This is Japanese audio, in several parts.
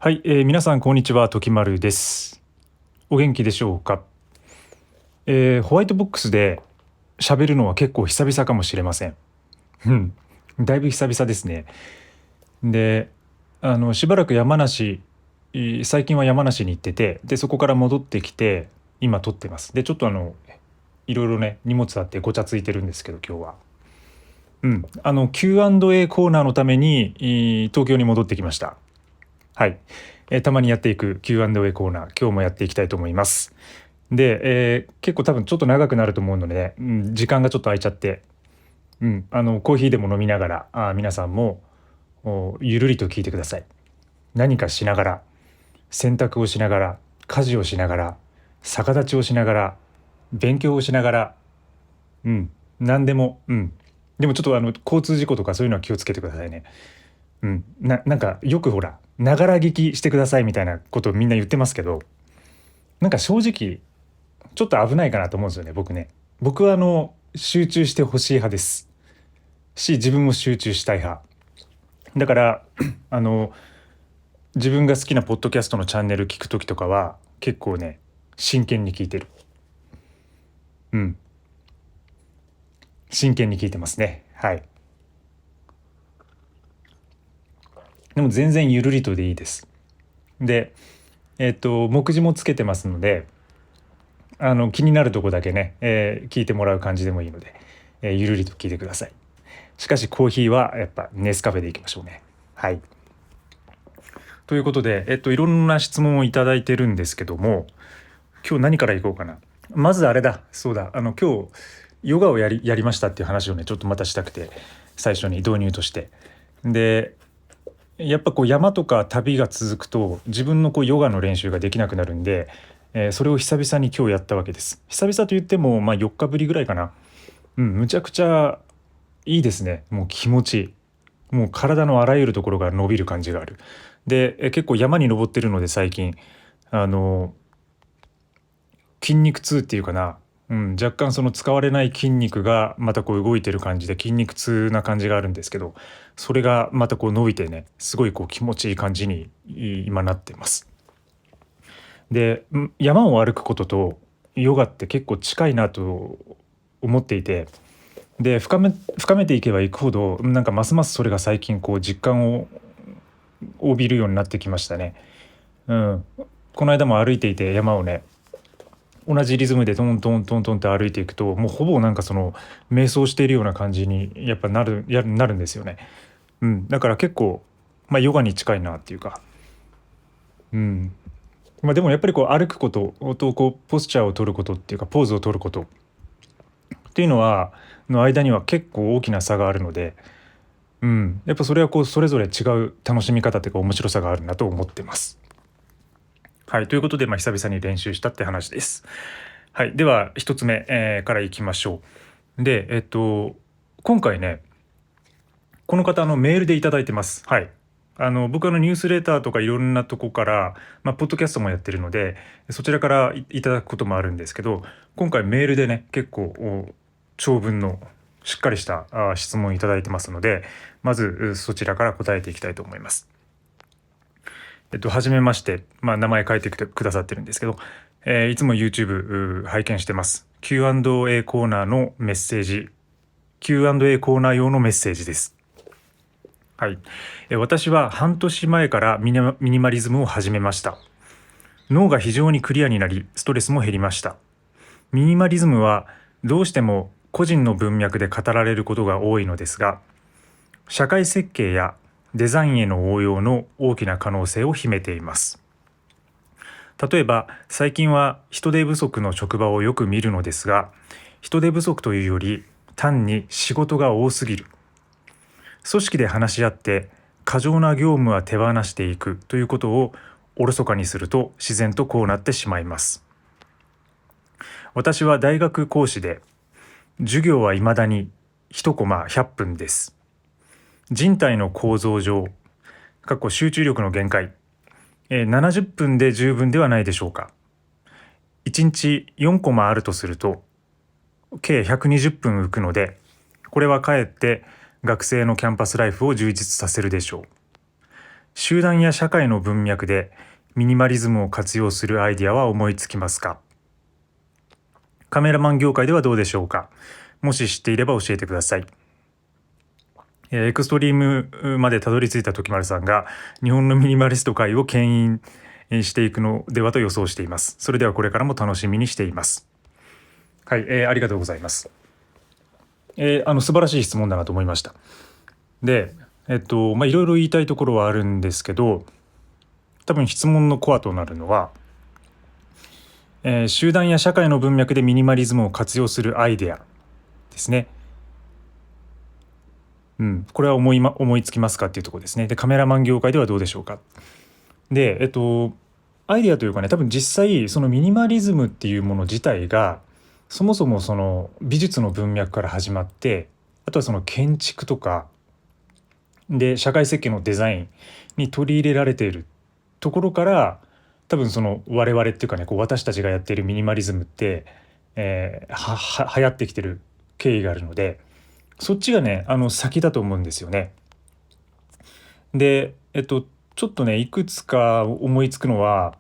はい、皆さんこんにちは、時丸です。お元気でしょうか。ホワイトボックスで喋るのは結構久々かもしれません。うん、だいぶ久々ですね。で、しばらく山梨、最近は山梨に行ってて、でそこから戻ってきて今撮ってます。でちょっといろいろね荷物あってごちゃついてるんですけど今日は。Q&A コーナーのために東京に戻ってきました。はい、たまにやっていく Q&A コーナー、今日もやっていきたいと思います。で、結構多分ちょっと長くなると思うので、時間がちょっと空いちゃって、コーヒーでも飲みながら皆さんもゆるりと聞いてください。何かしながら、洗濯をしながら、家事をしながら、逆立ちをしながら、勉強をしながら、何でも、でもちょっと交通事故とかそういうのは気をつけてくださいね。なんかよくほらながら聞きしてくださいみたいなことをみんな言ってますけど、なんか正直ちょっと危ないかなと思うんですよね。僕は集中してほしい派ですし、自分も集中したい派だからあの自分が好きなポッドキャストのチャンネル聞く時とかは結構ね真剣に聞いてる。うん真剣に聞いてますね。はい。でも全然ゆるりとでいいです。で目次もつけてますので、気になるとこだけね、聞いてもらう感じでもいいので、ゆるりと聞いてください。しかしコーヒーはやっぱネスカフェでいきましょうね。はい。ということで、いろんな質問をいただいてるんですけども、今日何からいこうかな。まずあれだ、そうだ、今日ヨガをやりましたっていう話をねちょっとまたしたくて、最初に導入として。でやっぱこう山とか旅が続くと自分のこうヨガの練習ができなくなるんで、それを久々に今日やったわけです。久々と言っても4日ぶりぐらいかな。むちゃくちゃいいですね。もう気持ちいい。もう体のあらゆるところが伸びる感じがある。で結構山に登ってるので最近あの筋肉痛っていうかな、若干その使われない筋肉がまたこう動いてる感じで筋肉痛な感じがあるんですけど、それがまたこう伸びてねすごいこう気持ちいい感じに今なってます。で山を歩くこととヨガって結構近いなと思っていて、で深めていけばいくほどなんかますますそれが最近こう実感を帯びるようになってきましたね。この間も歩いていて山をね同じリズムでトントントントンって歩いていくともうほぼなんかその瞑想しているような感じにやっぱなるんですよね。だから結構ヨガに近いなっていうか、でもやっぱりこう歩くこととこうポスチャーを取ることっていうかポーズを取ることっていうのはの間には結構大きな差があるので、やっぱそれはこうそれぞれ違う楽しみ方というか面白さがあるなと思ってます。はい、ということで、久々に練習したって話です。はい、では一つ目、からいきましょう。で、今回ね、この方メールでいただいてます。はい。僕ニュースレターとかいろんなとこから、ポッドキャストもやってるのでそちらからいただくこともあるんですけど、今回メールでね結構長文のしっかりした質問いただいてますので、まずそちらから答えていきたいと思います。初めまして、名前書いてくださってるんですけど、いつも YouTube 拝見してます。 Q&A コーナーのメッセージ Q&A コーナー用のメッセージです。はい、私は半年前からミニマリズムを始めました。脳が非常にクリアになりストレスも減りました。ミニマリズムはどうしても個人の文脈で語られることが多いのですが、社会設計やデザインへの応用の大きな可能性を秘めています。例えば最近は人手不足の職場をよく見るのですが、人手不足というより単に仕事が多すぎる、組織で話し合って過剰な業務は手放していくということをおろそかにすると自然とこうなってしまいます。私は大学講師で授業は未だに1コマ100分です。人体の構造上集中力の限界、70分で十分ではないでしょうか。1日4コマあるとすると計120分浮くので、これはかえって学生のキャンパスライフを充実させるでしょう。集団や社会の文脈でミニマリズムを活用するアイデアは思いつきますか？カメラマン業界ではどうでしょうか？もし知っていれば教えてください。エクストリームまでたどり着いた時丸さんが日本のミニマリスト界を牽引していくのではと予想しています。それではこれからも楽しみにしています。はい、ありがとうございます。素晴らしい質問だなと思いました。で、いろいろ言いたいところはあるんですけど、多分質問のコアとなるのは、集団や社会の文脈でミニマリズムを活用するアイデアですね。これは思いつきますかっていうところですね。で、カメラマン業界ではどうでしょうか。で、アイデアというかね、多分実際そのミニマリズムっていうもの自体がそもそもその美術の文脈から始まって、あとはその建築とかで社会設計のデザインに取り入れられているところから、多分その我々っていうかね、こう私たちがやっているミニマリズムって、流行ってきてる経緯があるので、そっちがね先だと思うんですよね。でちょっとねいくつか思いつくのは、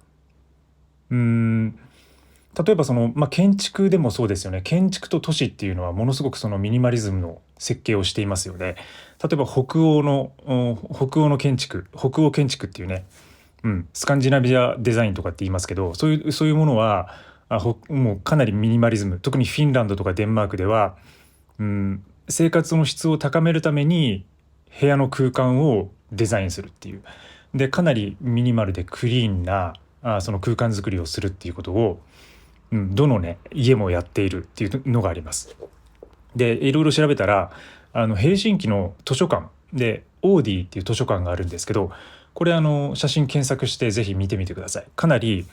例えばその、建築でもそうですよね。建築と都市っていうのはものすごくそのミニマリズムの設計をしていますよね。例えば北欧建築、北欧建築っていうね、スカンジナビアデザインとかって言いますけど、そういうものはもうかなりミニマリズム、特にフィンランドとかデンマークでは、生活の質を高めるために部屋の空間をデザインするっていう、でかなりミニマルでクリーンなその空間づくりをするっていうことを、どのね家もやっているっていうのがあります。でいろいろ調べたらヘルシンキの図書館でオーディっていう図書館があるんですけど、これ写真検索してぜひ見てみてください。かなり、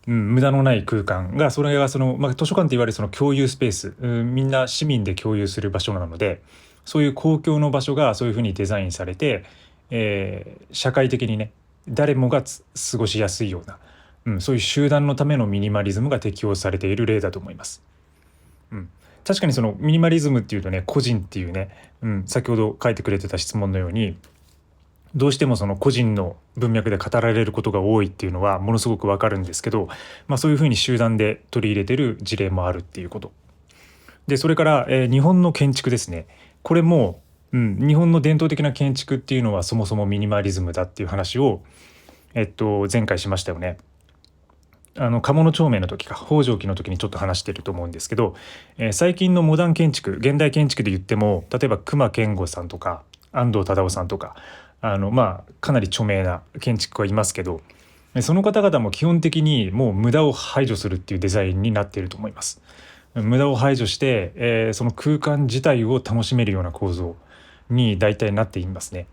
無駄のない空間が、それがその、図書館っていわれるその共有スペース、みんな市民で共有する場所なので、そういう公共の場所がそういうふうにデザインされて、社会的にね誰もが過ごしやすいような、そういう集団のためのミニマリズムが適用されている例だと思います。確かにそのミニマリズムっていうとね、個人っていうね、先ほど書いてくれてた質問のように、どうしてもその個人の文脈で語られることが多いっていうのはものすごくわかるんですけど、そういうふうに集団で取り入れてる事例もあるっていうことで、それから、日本の建築ですね。これも、日本の伝統的な建築っていうのはそもそもミニマリズムだっていう話を、前回しましたよね。鴨の長明の時か北条記の時にちょっと話してると思うんですけど、最近のモダン建築、現代建築で言っても、例えば隈研吾さんとか安藤忠雄さんとかかなり著名な建築家いますけど、その方々も基本的にもう無駄を排除するっていうデザインになっていると思います。無駄を排除して、その空間自体を楽しめるような構造に大体なっていますね。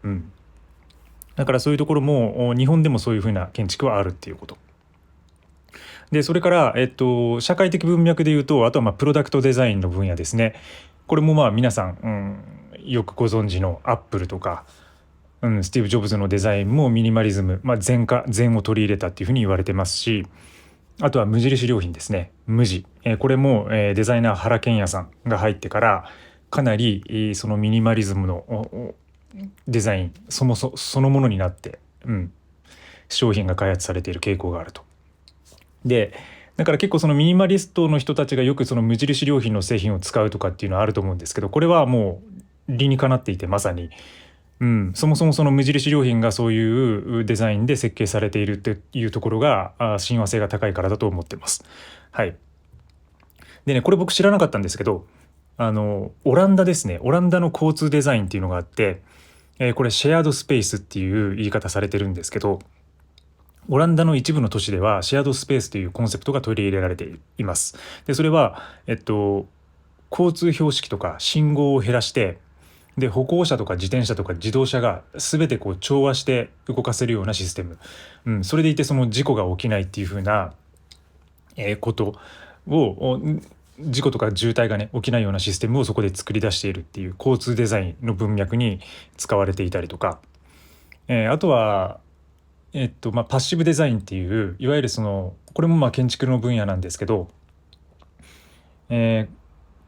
だからそういうところも日本でもそういうふうな建築はあるっていうことで、それから、社会的文脈でいうと、あとはプロダクトデザインの分野ですね。これも皆さん、よくご存知のアップルとか、スティーブ・ジョブズのデザインもミニマリズム、禅を取り入れたっていうふうに言われてますし、あとは無印良品ですね。無地、これも、デザイナー原健也さんが入ってからかなり、そのミニマリズムのデザインそのものになって、商品が開発されている傾向があると。でだから結構そのミニマリストの人たちがよくその無印良品の製品を使うとかっていうのはあると思うんですけど、これはもう理にかなっていて、まさに、そもそもその無印良品がそういうデザインで設計されているっていうところが親和性が高いからだと思ってます。はい。でね、これ僕知らなかったんですけど、オランダですね。オランダの交通デザインっていうのがあって、これシェアードスペースっていう言い方されてるんですけど、オランダの一部の都市ではシェアードスペースというコンセプトが取り入れられています。でそれは、交通標識とか信号を減らして、で歩行者とか自転車とか自動車が全てこう調和して動かせるようなシステム、それでいてその事故が起きないっていう風な、ことを、事故とか渋滞がね起きないようなシステムをそこで作り出しているっていう交通デザインの文脈に使われていたりとか、あとはパッシブデザインっていういわゆるこれも建築の分野なんですけど、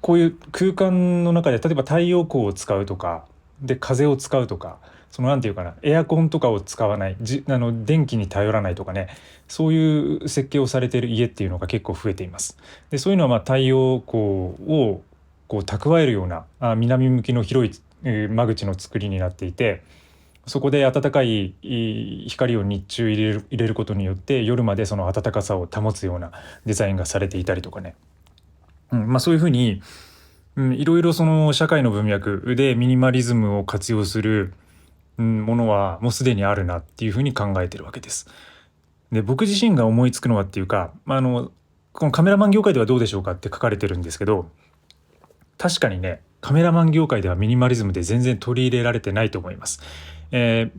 こういう空間の中で例えば太陽光を使うとかで風を使うとか、そのなんていうかな、エアコンとかを使わない、電気に頼らないとかね、そういう設計をされている家っていうのが結構増えています。でそういうのは太陽光を蓄えるような南向きの広い間口の作りになっていて、そこで暖かい光を日中入れることによって夜までその暖かさを保つようなデザインがされていたりとかね、そういうふうに、いろいろその社会の文脈でミニマリズムを活用する、ものはもうすでにあるなっていうふうに考えてるわけです。で僕自身が思いつくのはっていうか、このカメラマン業界ではどうでしょうかって書かれてるんですけど、確かにねカメラマン業界ではミニマリズムで全然取り入れられてないと思います。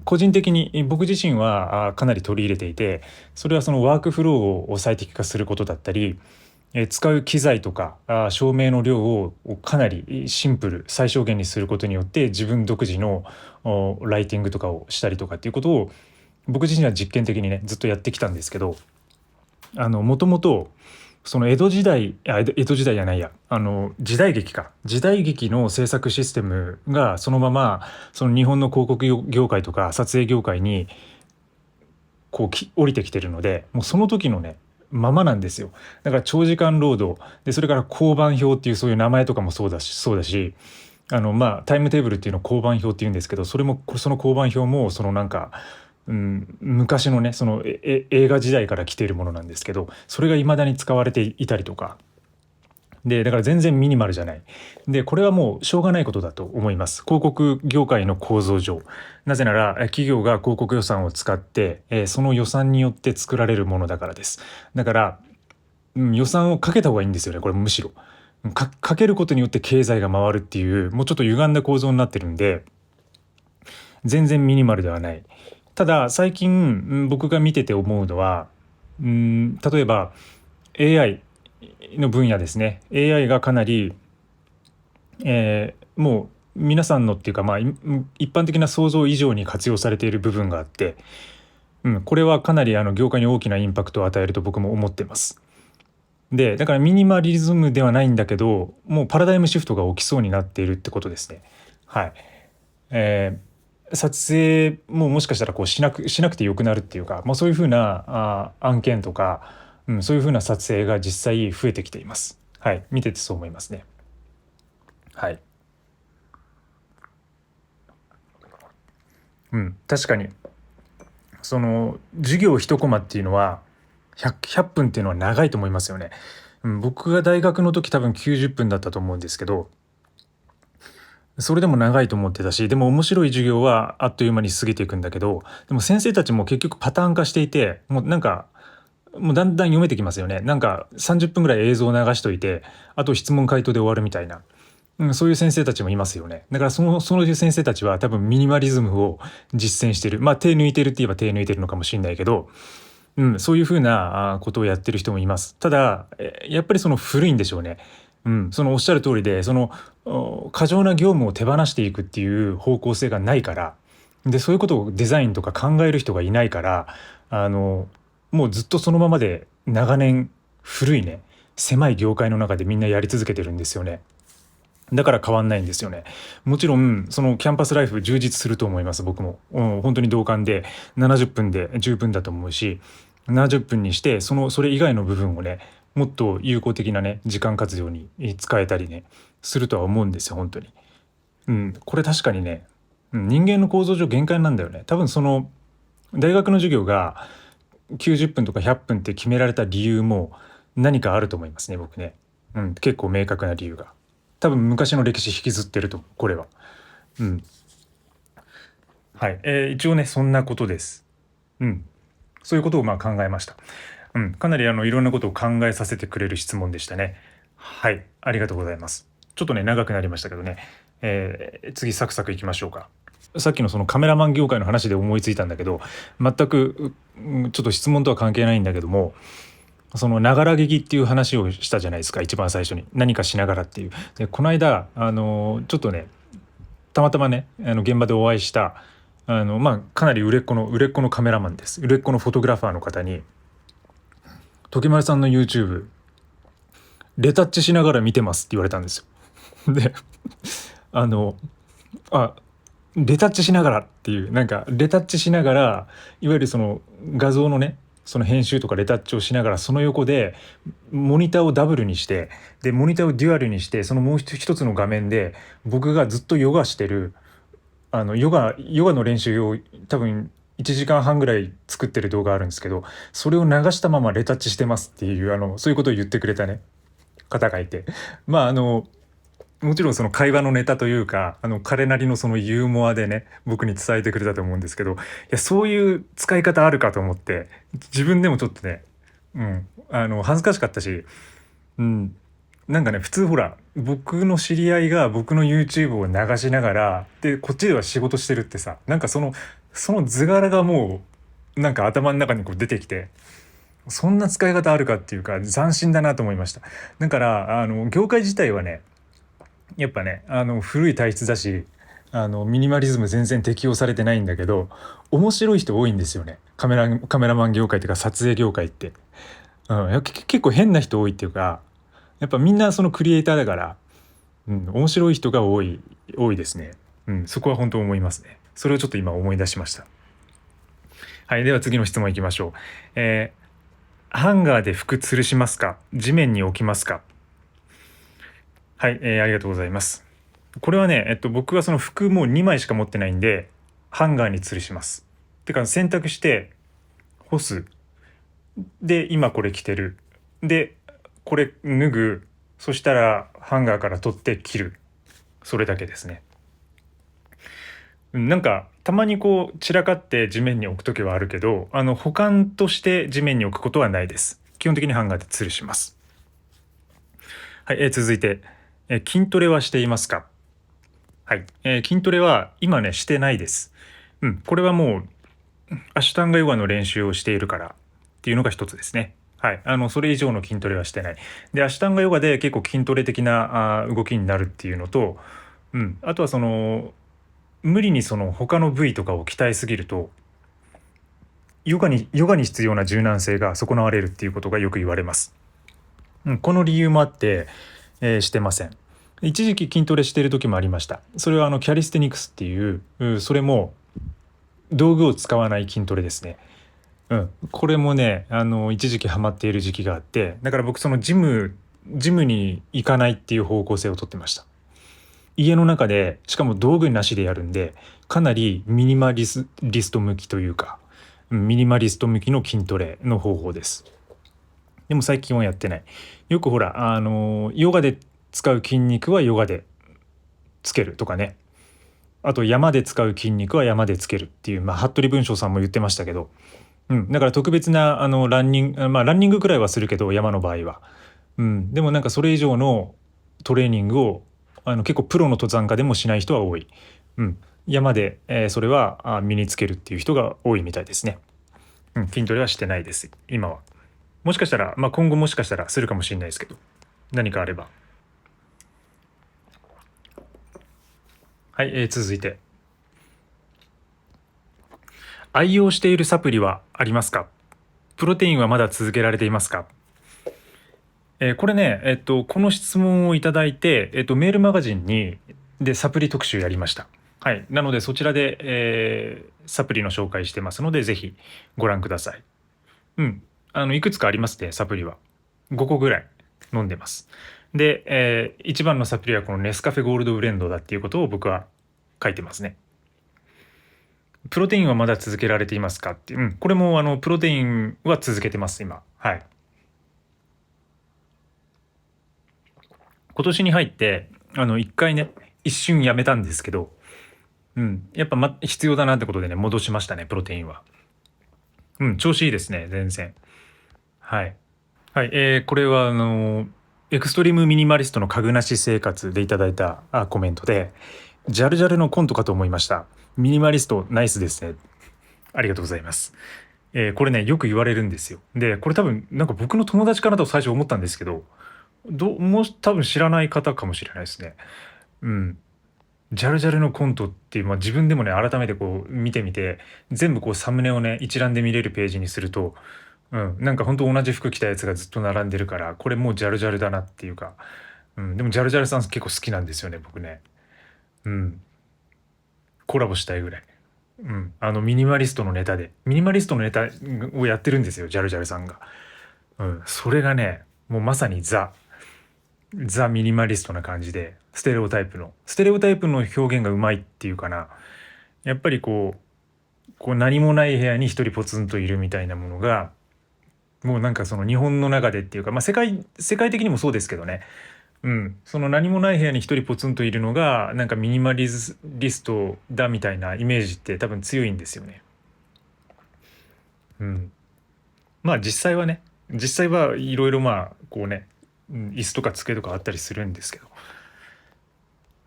個人的に僕自身はかなり取り入れていて、それはそのワークフローを最適化することだったり、使う機材とか照明の量をかなりシンプル最小限にすることによって自分独自のライティングとかをしたりとかっていうことを僕自身は実験的にねずっとやってきたんですけど、もともとその江戸時代江戸時代じゃないや時代劇の制作システムがそのままその日本の広告業界とか撮影業界に降りてきてるので、もうその時のねままなんですよ。だから長時間労働で、それから交番表っていうそういう名前とかもそうだし、タイムテーブルっていうのを交番表っていうんですけど、その交番表もそのなんか、昔のねその映画時代から来ているものなんですけど、それが未だに使われていたりとかで、だから全然ミニマルじゃない。でこれはもうしょうがないことだと思います。広告業界の構造上、なぜなら企業が広告予算を使って、その予算によって作られるものだからです。だから、予算をかけた方がいいんですよね。これむしろかけることによって経済が回るっていうもうちょっと歪んだ構造になってるんで、全然ミニマルではない。ただ最近僕が見てて思うのは、例えば AIの分野ですね。 AI がかなり、もう皆さんのっていうか、一般的な想像以上に活用されている部分があって、これはかなり業界に大きなインパクトを与えると僕も思ってます。でだからミニマリズムではないんだけど、もうパラダイムシフトが起きそうになっているってことですね。はい。撮影ももしかしたらしなくてよくなるっていうか、そういうふうな案件とか、そういうふうな撮影が実際増えてきています。はい、見ててそう思いますね。はい、確かにその授業一コマっていうのは100分っていうのは長いと思いますよね。僕が大学の時多分90分だったと思うんですけど、それでも長いと思ってたし、でも面白い授業はあっという間に過ぎていくんだけど、でも先生たちも結局パターン化していて、もうなんかもうだんだん読めてきますよね。なんか30分ぐらい映像を流しといて、あと質問回答で終わるみたいな、そういう先生たちもいますよね。だからその先生たちは多分ミニマリズムを実践してる。手抜いてるって言えば手抜いてるのかもしれないけど、そういうふうなことをやってる人もいます。ただやっぱりその古いんでしょうね。そのおっしゃる通りで、その過剰な業務を手放していくっていう方向性がないから、でそういうことをデザインとか考える人がいないから、もうずっとそのままで長年古いね狭い業界の中でみんなやり続けてるんですよね。だから変わんないんですよね。もちろんそのキャンパスライフ充実すると思います。僕も、本当に同感で70分で十分だと思うし、70分にしてそれ以外の部分をねもっと有効的なね時間活用に使えたりねするとは思うんですよ本当に。これ確かにね、人間の構造上限界なんだよね。多分その大学の授業が90分とか100分って決められた理由も何かあると思いますね僕ね。結構明確な理由が多分昔の歴史引きずってるとこれは。うんはい、一応ねそんなことです。そういうことを考えました。かなりいろんなことを考えさせてくれる質問でしたね。はい、ありがとうございます。ちょっとね長くなりましたけどね、次サクサクいきましょうか。さっきのそのカメラマン業界の話で思いついたんだけど、全くちょっと質問とは関係ないんだけども、そのながら劇っていう話をしたじゃないですか、一番最初に何かしながらっていう。でこの間ちょっとねたまたまね現場でお会いしたかなり売れっ子のカメラマンです。売れっ子のフォトグラファーの方に「時丸さんの YouTube レタッチしながら見てます」って言われたんですよ。であのあレタッチしながらっていう、なんかレタッチしながら、いわゆるその画像のね、その編集とかレタッチをしながら、その横でモニターをダブルにして、でモニターをデュアルにして、そのもう一つの画面で僕がずっとヨガしてる、ヨガの練習を多分1時間半ぐらい作ってる動画あるんですけど、それを流したままレタッチしてますっていう、そういうことを言ってくれたね方がいて、まあもちろんその会話のネタというか、彼なりのそのユーモアでね、僕に伝えてくれたと思うんですけど、いや、そういう使い方あるかと思って、自分でもちょっとね、恥ずかしかったし、うん、なんかね、普通ほら、僕の知り合いが僕の YouTube を流しながら、で、こっちでは仕事してるってさ、なんかその図柄がもう、なんか頭の中にこう出てきて、そんな使い方あるかっていうか、斬新だなと思いました。だから、業界自体はね、やっぱね、古い体質だし、ミニマリズム全然適用されてないんだけど、面白い人多いんですよね。カメラマン業界っていうか撮影業界って。結構変な人多いっていうか、やっぱみんなそのクリエイターだから、面白い人が多いですね。そこは本当思いますね。それをちょっと今思い出しました。はい、では次の質問いきましょう。ハンガーで服吊るしますか？地面に置きますか？はい、ありがとうございます。これはね、僕はその服もう2枚しか持ってないんで、ハンガーに吊るします。てか洗濯して干す。で、今これ着てる。で、これ脱ぐ。そしたらハンガーから取って着る。それだけですね。なんかたまにこう散らかって地面に置くときはあるけど、保管として地面に置くことはないです。基本的にハンガーで吊るします。はい、続いて、筋トレはしていますか？はい、筋トレは今ねしてないです。これはもうアシュタンガヨガの練習をしているからっていうのが一つですね。はい、それ以上の筋トレはしてない。で、アシュタンガヨガで結構筋トレ的な動きになるっていうのと、あとはその無理にその他の部位とかを鍛えすぎると、ヨガに必要な柔軟性が損なわれるっていうことがよく言われます。この理由もあって、してません。一時期筋トレしている時もありました。それはキャリステニクスっていう、それも道具を使わない筋トレですね。これもね、一時期ハマっている時期があって、だから僕そのジムに行かないっていう方向性をとってました。家の中で、しかも道具なしでやるんで、かなりミニマリスト向きというか、ミニマリスト向きの筋トレの方法です。でも最近はやってない。よくほら、ヨガで使う筋肉はヨガでつけるとかね。あと山で使う筋肉は山でつけるっていう、服部文章さんも言ってましたけど、だから特別なランニングくらいはするけど、山の場合は、でもなんかそれ以上のトレーニングを結構プロの登山家でもしない人は多い。山で、それは身につけるっていう人が多いみたいですね。筋トレはしてないです今は。もしかしたら、今後もしかしたらするかもしれないですけど、何かあれば。はい、続いて、愛用しているサプリはありますか？プロテインはまだ続けられていますか？これね、この質問をいただいて、メールマガジンでサプリ特集やりました。はい。なのでそちらで、サプリの紹介してますので、ぜひご覧ください。いくつかありますね、サプリは。5個ぐらい飲んでます。で、一番のサプリはこのネスカフェゴールドブレンドだっていうことを僕は書いてますね。プロテインはまだ続けられていますかっていう、これもプロテインは続けてます、今。はい。今年に入って一回ね一瞬やめたんですけど、やっぱ必要だなってことでね戻しましたね、プロテインは。調子いいですね、全然。はい。はい、これはエクストリームミニマリストの家具なし生活でいただいたコメントで、ジャルジャルのコントかと思いました。ミニマリストナイスですね。ありがとうございます。これねよく言われるんですよ。でこれ多分なんか僕の友達かなと最初思ったんですけど、多分知らない方かもしれないですね。うん。ジャルジャルのコントっていう、自分でもね改めてこう見てみて、全部こうサムネをね一覧で見れるページにすると、なんか本当同じ服着たやつがずっと並んでるから、これもうジャルジャルだなっていうか、でもジャルジャルさん結構好きなんですよね、僕ね。うん。コラボしたいぐらい。ミニマリストのネタでミニマリストのネタをやってるんですよ、ジャルジャルさんが。それがねもうまさにザミニマリストな感じで、ステレオタイプの表現がうまいっていうかな。やっぱりこう何もない部屋に一人ポツンといるみたいなものが、もうなんかその日本の中でっていうか、まあ、世界的にもそうですけどね。その何もない部屋に一人ポツンといるのがなんかミニマリストだみたいなイメージって多分強いんですよね。うん、まあ実際はいろいろまあこうね、椅子とか机とかあったりするんですけど、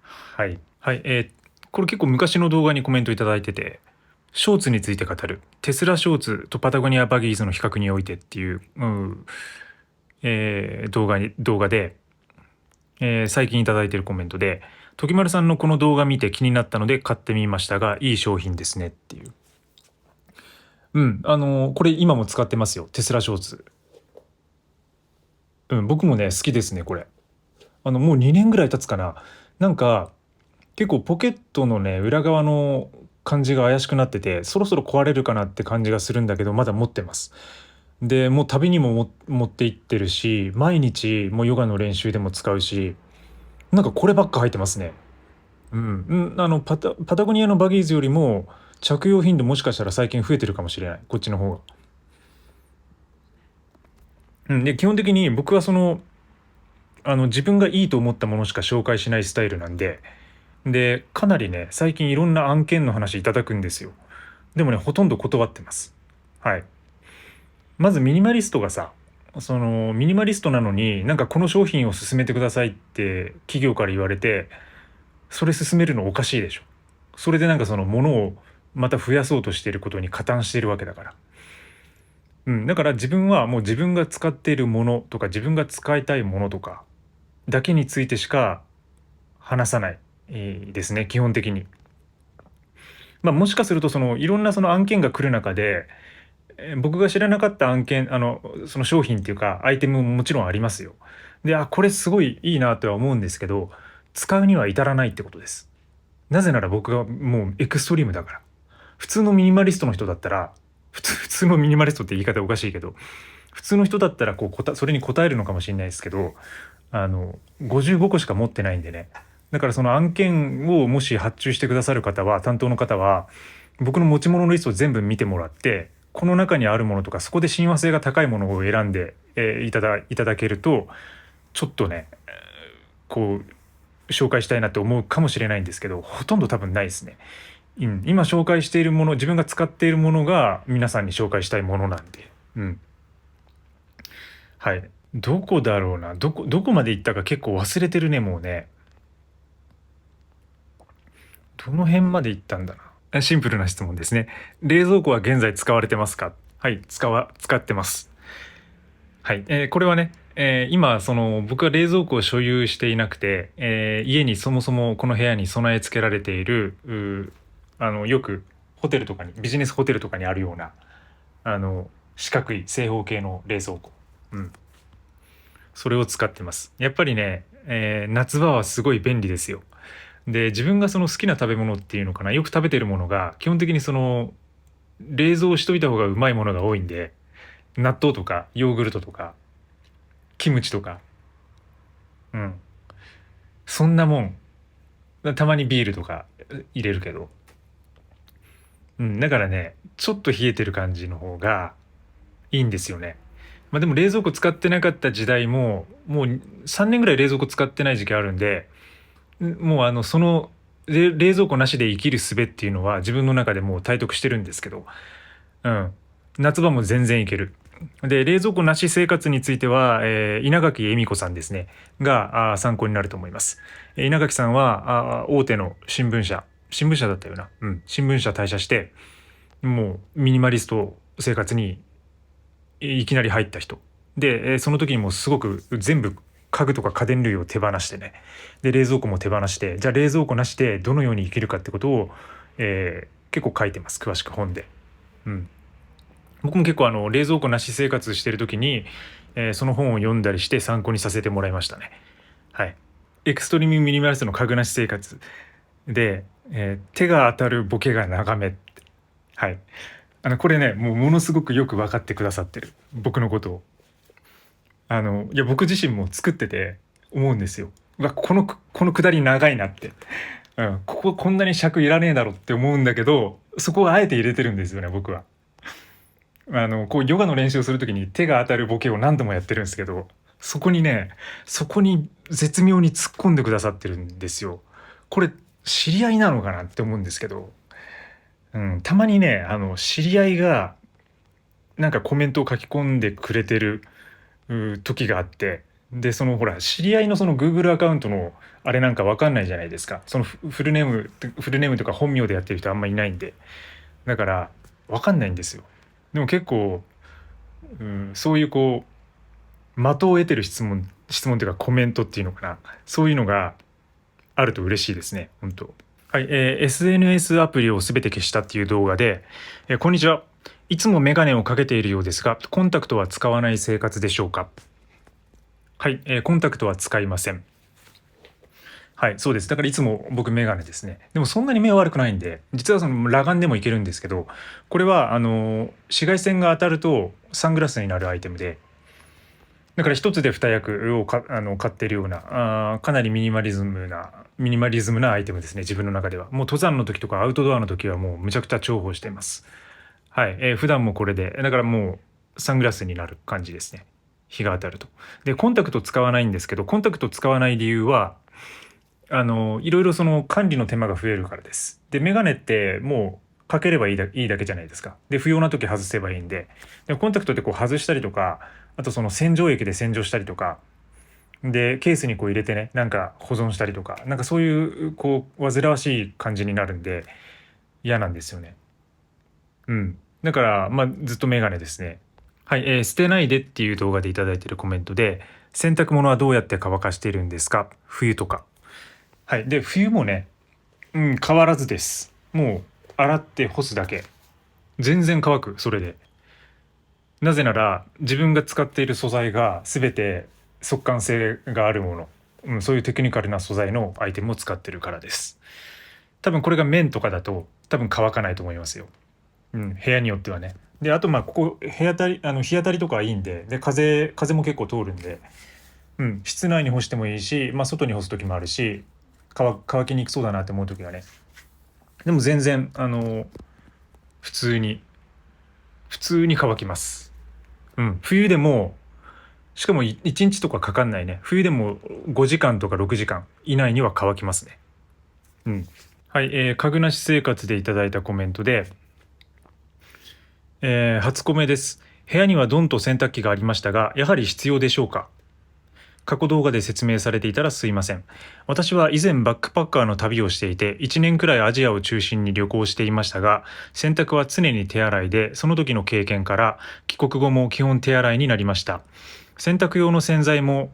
はいはい、これ結構昔の動画にコメントいただいてて、ショーツについて語るテスラショーツとパタゴニアバギーズの比較においてっていう、動画で、最近いただいているコメントで、時丸さんのこの動画見て気になったので買ってみましたがいい商品ですねっていう。これ今も使ってますよ、テスラショーツ。僕もね好きですねこれ。もう2年ぐらい経つかな。なんか結構ポケットのね裏側の感じが怪しくなってて、そろそろ壊れるかなって感じがするんだけどまだ持ってます。でもう旅にも持って行ってるし、毎日もうヨガの練習でも使うし、なんかこればっか入ってますね。パタゴニアのバギーズよりも着用頻度もしかしたら最近増えてるかもしれない、こっちの方が。で基本的に僕は自分がいいと思ったものしか紹介しないスタイルなんで、かなりね最近いろんな案件の話いただくんですよ。でもねほとんど断ってます。はい。まずミニマリストがさ、そのミニマリストなのになんかこの商品を勧めてくださいって企業から言われて、それ勧めるのおかしいでしょ。それでなんかそのものをまた増やそうとしていることに加担しているわけだから。だから自分はもう自分が使っているものとか自分が使いたいものとかだけについてしか話さない、ですね基本的に。まあ、もしかするとそのいろんなその案件が来る中で、僕が知らなかった案件その商品っていうかアイテムももちろんありますよ。でこれすごいいいなとは思うんですけど、使うには至らないってことです。なぜなら僕がもうエクストリームだから。普通のミニマリストの人だったら、普通のミニマリストって言い方おかしいけど、普通の人だったらそれに応えるのかもしれないですけど、55個しか持ってないんでね。だからその案件をもし発注してくださる方は、担当の方は僕の持ち物リストを全部見てもらって、この中にあるものとかそこで親和性が高いものを選んで、いただけるとちょっとねこう紹介したいなって思うかもしれないんですけど、ほとんど多分ないですね。今紹介しているもの、自分が使っているものが皆さんに紹介したいものなんで。はい。どこだろうな、どこまで行ったか結構忘れてるねもうね。どの辺まで行ったんだな。シンプルな質問ですね。冷蔵庫は現在使われてますか？はい、使ってます。はい。これはね、今僕は冷蔵庫を所有していなくて、家にそもそもこの部屋に備え付けられているよくホテルとかに、ビジネスホテルとかにあるような四角い正方形の冷蔵庫、それを使ってます。やっぱりね、夏場はすごい便利ですよ。で自分がその好きな食べ物っていうのかな、よく食べてるものが基本的に冷蔵しといた方がうまいものが多いんで、納豆とかヨーグルトとかキムチとか、うんそんなもん。たまにビールとか入れるけど、だからねちょっと冷えてる感じの方がいいんですよね。まあでも冷蔵庫使ってなかった時代ももう3年ぐらい冷蔵庫使ってない時期あるんで、もう冷蔵庫なしで生きる術っていうのは自分の中でもう体得してるんですけど、夏場も全然いける。で冷蔵庫なし生活については、稲垣恵美子さんですねが参考になると思います。稲垣さんは大手の新聞社だったよな、新聞社退社してもうミニマリスト生活にいきなり入った人で、その時にもうすごく全部家具とか家電類を手放してね、で冷蔵庫も手放して、じゃあ冷蔵庫なしでどのように生きるかってことを、結構書いてます、詳しく本で。僕も結構冷蔵庫なし生活してる時に、その本を読んだりして参考にさせてもらいましたね。はい。エクストリームミニマリストの家具なし生活で、手が当たるボケが長め。はい。これね、もうものすごくよく分かってくださってる。僕のことを。いや、僕自身も作ってて思うんですよ。このくだり長いなって。こんなに尺いらねえだろって思うんだけど、そこをあえて入れてるんですよね、僕は。ヨガの練習をするときに手が当たるボケを何度もやってるんですけど、そこに絶妙に突っ込んでくださってるんですよ。これ、知り合いなのかなって思うんですけど、たまにね、知り合いが、なんかコメントを書き込んでくれてる時があって、で、そのほら、知り合いのその Google アカウントのあれなんかわかんないじゃないですか。そのフルネームとか本名でやってる人あんまいないんで。だから、わかんないんですよ。でも結構、そういう的を得てる質問というかコメントっていうのかな。そういうのがあると嬉しいですね。本当。はい、SNS アプリをすべて消したっていう動画で、こんにちは。いつもメガネをかけているようですが、コンタクトは使わない生活でしょうか。はい、コンタクトは使いません。はい、そうです。だからいつも僕メガネですね。でもそんなに目は悪くないんで、実はその裸眼でもいけるんですけど、これは紫外線が当たるとサングラスになるアイテムで、だから一つで二役を買ってるようなかなりミニマリズムなアイテムですね、自分の中では。もう登山の時とかアウトドアの時はもうむちゃくちゃ重宝しています。はい、普段もこれで、だからもうサングラスになる感じですね。日が当たると。で、コンタクト使わないんですけど、コンタクト使わない理由は、いろいろその管理の手間が増えるからです。で、メガネってもうかければいいだけじゃないですか。で、不要な時外せばいいんで。で、コンタクトってこう外したりとか、あとその洗浄液で洗浄したりとか、で、ケースにこう入れてね、なんか保存したりとか、なんかそういうこう煩わしい感じになるんで嫌なんですよね。うん。だから、まあずっとメガネですね。はい、捨てないでっていう動画でいただいているコメントで、洗濯物はどうやって乾かしているんですか、冬とか。はい。で、冬もね、変わらずです。もう洗って干すだけ。全然乾く、それで。なぜなら自分が使っている素材が全て速乾性があるもの、そういうテクニカルな素材のアイテムを使ってるからです。多分これが綿とかだと多分乾かないと思いますよ。部屋によってはね。で、あとまあここ日当たりとかいいんで、風も結構通るんで、室内に干してもいいし、まあ外に干す時もあるし、乾きにくそうだなって思う時はね。でも全然普通に普通に乾きます。冬でも、しかも1日とかかかんないね。冬でも5時間とか6時間以内には乾きますね。はい、家具なし生活でいただいたコメントで、初コメです。部屋にはドンと洗濯機がありましたが、やはり必要でしょうか。過去動画で説明されていたらすいません。私は以前バックパッカーの旅をしていて、1年くらいアジアを中心に旅行していましたが、洗濯は常に手洗いで、その時の経験から帰国後も基本手洗いになりました。洗濯用の洗剤も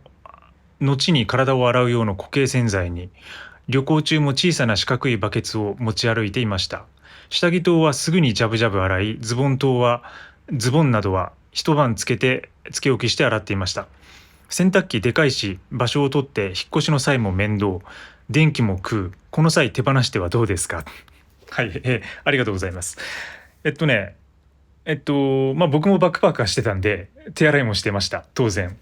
後に体を洗う用の固形洗剤に、旅行中も小さな四角いバケツを持ち歩いていました。下着等はすぐにジャブジャブ洗い、ズボンなどは一晩つけ置きして洗っていました。洗濯機でかいし、場所を取って引っ越しの際も面倒、電気も食う、この際手放してはどうですか。はい、ありがとうございます。えっとね、まあ僕もバックパッカーしてたんで手洗いもしてました、当然。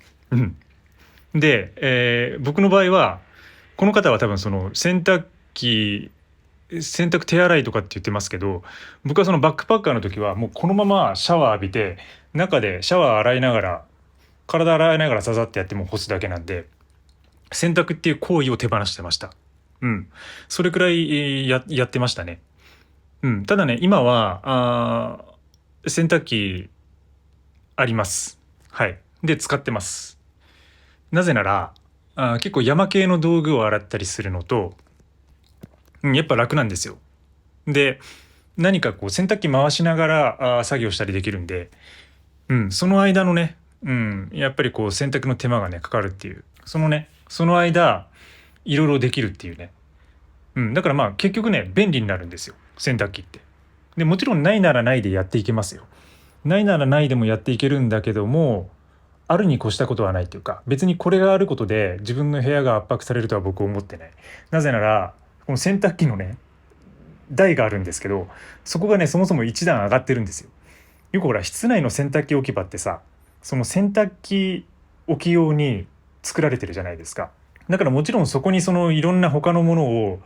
で、僕の場合はこの方は多分その洗濯手洗いとかって言ってますけど、僕はそのバックパッカーの時はもうこのままシャワー浴びて、中でシャワー洗いながら体洗いながらさざってやっても干すだけなんで、洗濯っていう行為を手放してました。それくらいやってましたね。ただね、今は洗濯機あります。はい。で、使ってます。なぜなら、結構山系の道具を洗ったりするのと、やっぱ楽なんですよ。で、何かこう洗濯機回しながら作業したりできるんで、その間のね、やっぱりこう洗濯の手間がねかかるっていう、その間いろいろできるっていうね。だからまあ結局ね便利になるんですよ、洗濯機って。でもちろんないならないでやっていけますよ。ないならないでもやっていけるんだけども、あるに越したことはないっていうか、別にこれがあることで自分の部屋が圧迫されるとは僕は思ってない。なぜならこの洗濯機のね台があるんですけど、そこがねそもそも一段上がってるんですよ。よくほら室内の洗濯機置き場ってさ、その洗濯機置き用に作られてるじゃないですか。だからもちろんそこにそのいろんな他のものを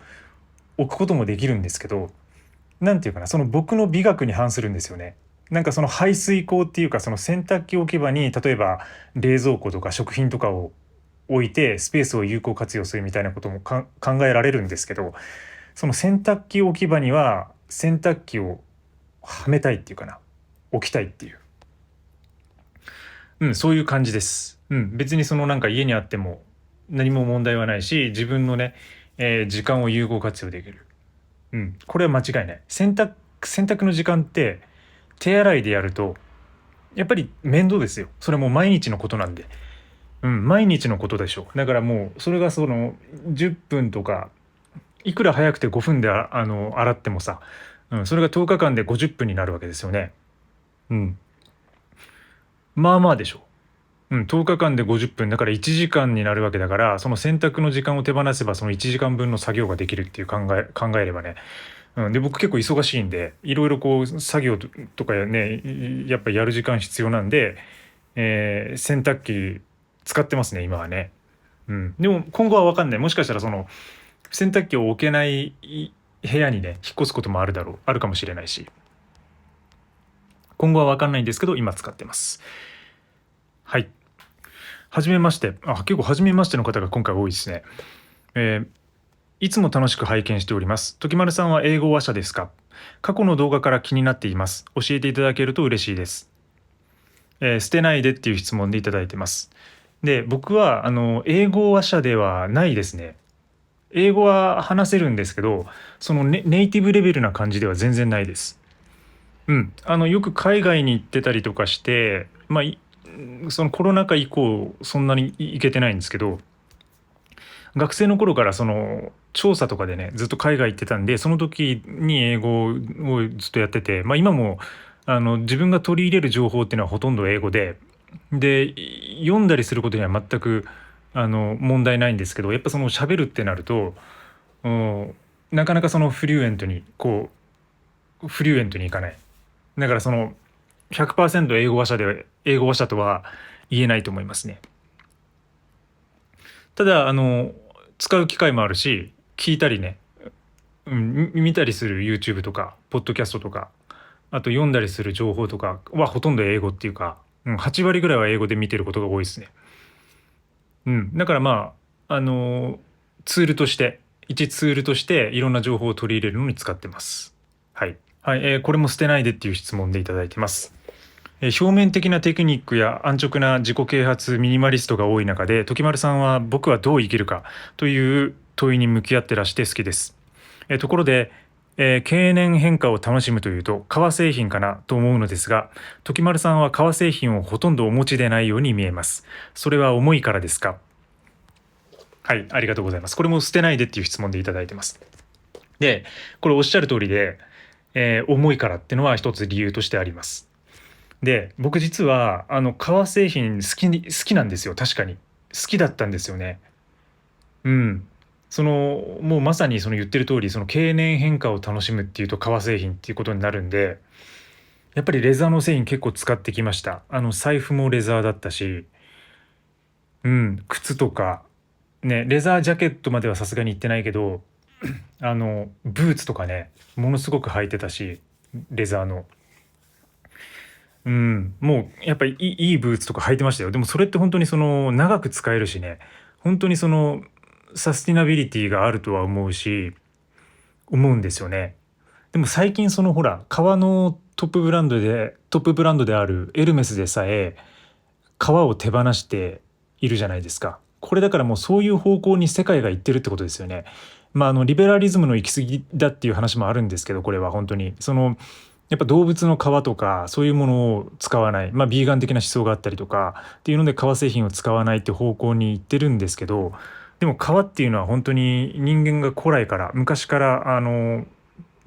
置くこともできるんですけど、なんていうかな、その僕の美学に反するんですよね。なんかその排水口っていうか、その洗濯機置き場に例えば冷蔵庫とか食品とかを置いてスペースを有効活用するみたいなことも考えられるんですけど、その洗濯機置き場には洗濯機をはめたいっていうかな、置きたいっていう、そういう感じです。別にそのなんか家にあっても何も問題はないし、自分のね、時間を有効活用できる。これは間違いない。洗濯の時間って手洗いでやるとやっぱり面倒ですよ。それも毎日のことなんで。毎日のことでしょう。だからもうそれがその10分とか、いくら早くて5分で洗ってもさ、それが10日間で50分になるわけですよね。うん、まあまあでしょう。10日間で50分だから1時間になるわけだから、その洗濯の時間を手放せばその1時間分の作業ができるっていう考えればね。で僕結構忙しいんで、いろいろこう作業とかね、やっぱやる時間必要なんで、洗濯機使ってますね今はね。でも今後は分かんない。もしかしたらその洗濯機を置けない部屋にね引っ越すこともあるかもしれないし、今後は分かんないんですけど今使ってます。はい。はじめまして。結構はじめましての方が今回多いですね。えーいつも楽しく拝見しております。時丸さんは英語話者ですか？過去の動画から気になっています。教えていただけると嬉しいです。捨てないでっていう質問でいただいてます。で、僕は英語話者ではないですね。英語は話せるんですけど、そのネイティブレベルな感じでは全然ないです。よく海外に行ってたりとかして、そのコロナ禍以降そんなに行けてないんですけど、学生の頃からその調査とかでねずっと海外行ってたんで、その時に英語をずっとやってて、今も自分が取り入れる情報っていうのはほとんど英語で読んだりすることには全く問題ないんですけど、やっぱその喋るってなると、なかなかそのフリュエントにいかない。だからその100%英語話者とは言えないと思いますね。ただ使う機会もあるし、聞いたりね、見たりする YouTube とかポッドキャストとか、あと読んだりする情報とかはほとんど英語っていうか、8割ぐらいは英語で見てることが多いですね。だからツールとして一ツールとしていろんな情報を取り入れるのに使ってます。はい、はい。これも捨てないでっていう質問でいただいてます。表面的なテクニックや安直な自己啓発ミニマリストが多い中で、時丸さんは僕はどう生きるかという問いに向き合ってらして好きです。ところで、経年変化を楽しむというと革製品かなと思うのですが、時丸さんは革製品をほとんどお持ちでないように見えます。それは重いからですか？はい、ありがとうございます。これも捨てないでっていう質問でいただいてます。で、これおっしゃる通りで、重いからっていうのは一つ理由としてあります。で、僕実は革製品好きなんですよ。確かに好きだったんですよね。そのもうまさにその言ってる通り、その経年変化を楽しむっていうと革製品っていうことになるんで、やっぱりレザーの製品結構使ってきました。財布もレザーだったし、靴とかね、レザージャケットまではさすがに行ってないけど、ブーツとかねものすごく履いてたし、レザーの。もうやっぱりいいブーツとか履いてましたよ。でもそれって本当にその長く使えるしね、本当にそのサスティナビリティがあるとは思うんですよね。でも最近そのほら革のトップブランドであるエルメスでさえ革を手放しているじゃないですか。これだからもうそういう方向に世界が行ってるってことですよね。リベラリズムの行き過ぎだっていう話もあるんですけど、これは本当にそのやっぱ動物の皮とかそういうものを使わない、ビーガン的な思想があったりとかっていうので革製品を使わないって方向に行ってるんですけど、でも革っていうのは本当に人間が古来から昔から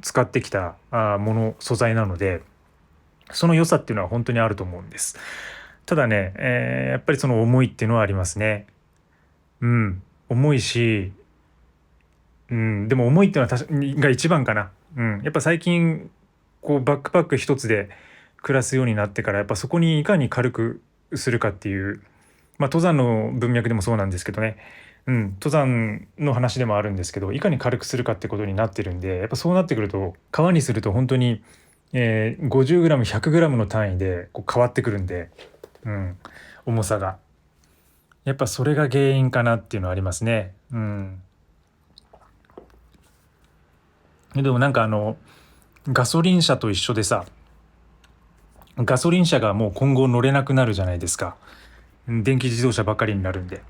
使ってきた素材なので、その良さっていうのは本当にあると思うんです。ただね、やっぱりその重いっていうのはありますね。重いし、でも重いっていうのはが一番かな。やっぱ最近こうバックパック一つで暮らすようになってから、やっぱそこにいかに軽くするかっていう、登山の文脈でもそうなんですけどね、登山の話でもあるんですけど、いかに軽くするかってことになってるんで、やっぱそうなってくると革にすると本当に、50g 100g の単位でこう変わってくるんで、重さがやっぱそれが原因かなっていうのはありますね。でもなんかガソリン車と一緒でさ、ガソリン車がもう今後乗れなくなるじゃないですか。電気自動車ばかりになるんで。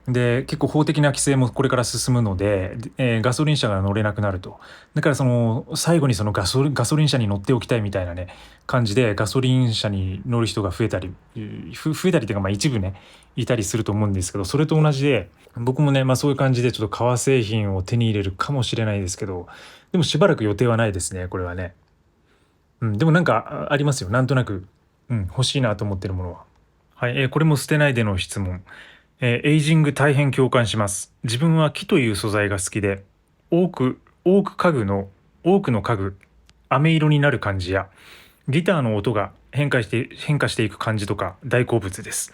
で結構法的な規制もこれから進むので、ガソリン車が乗れなくなると。だからその最後にそのガソリン車に乗っておきたいみたいなね感じで、ガソリン車に乗る人が増えたり増えたりっていうか、一部ねいたりすると思うんですけど、それと同じで僕もね、そういう感じでちょっと革製品を手に入れるかもしれないですけど、でもしばらく予定はないですね、これはね。でもなんかありますよ、なんとなく、欲しいなと思ってるものは。はい、これも捨てないでの質問。エイジング大変共感します。自分は木という素材が好きで、多くの家具、飴色になる感じや、ギターの音が変化していく感じとか大好物です。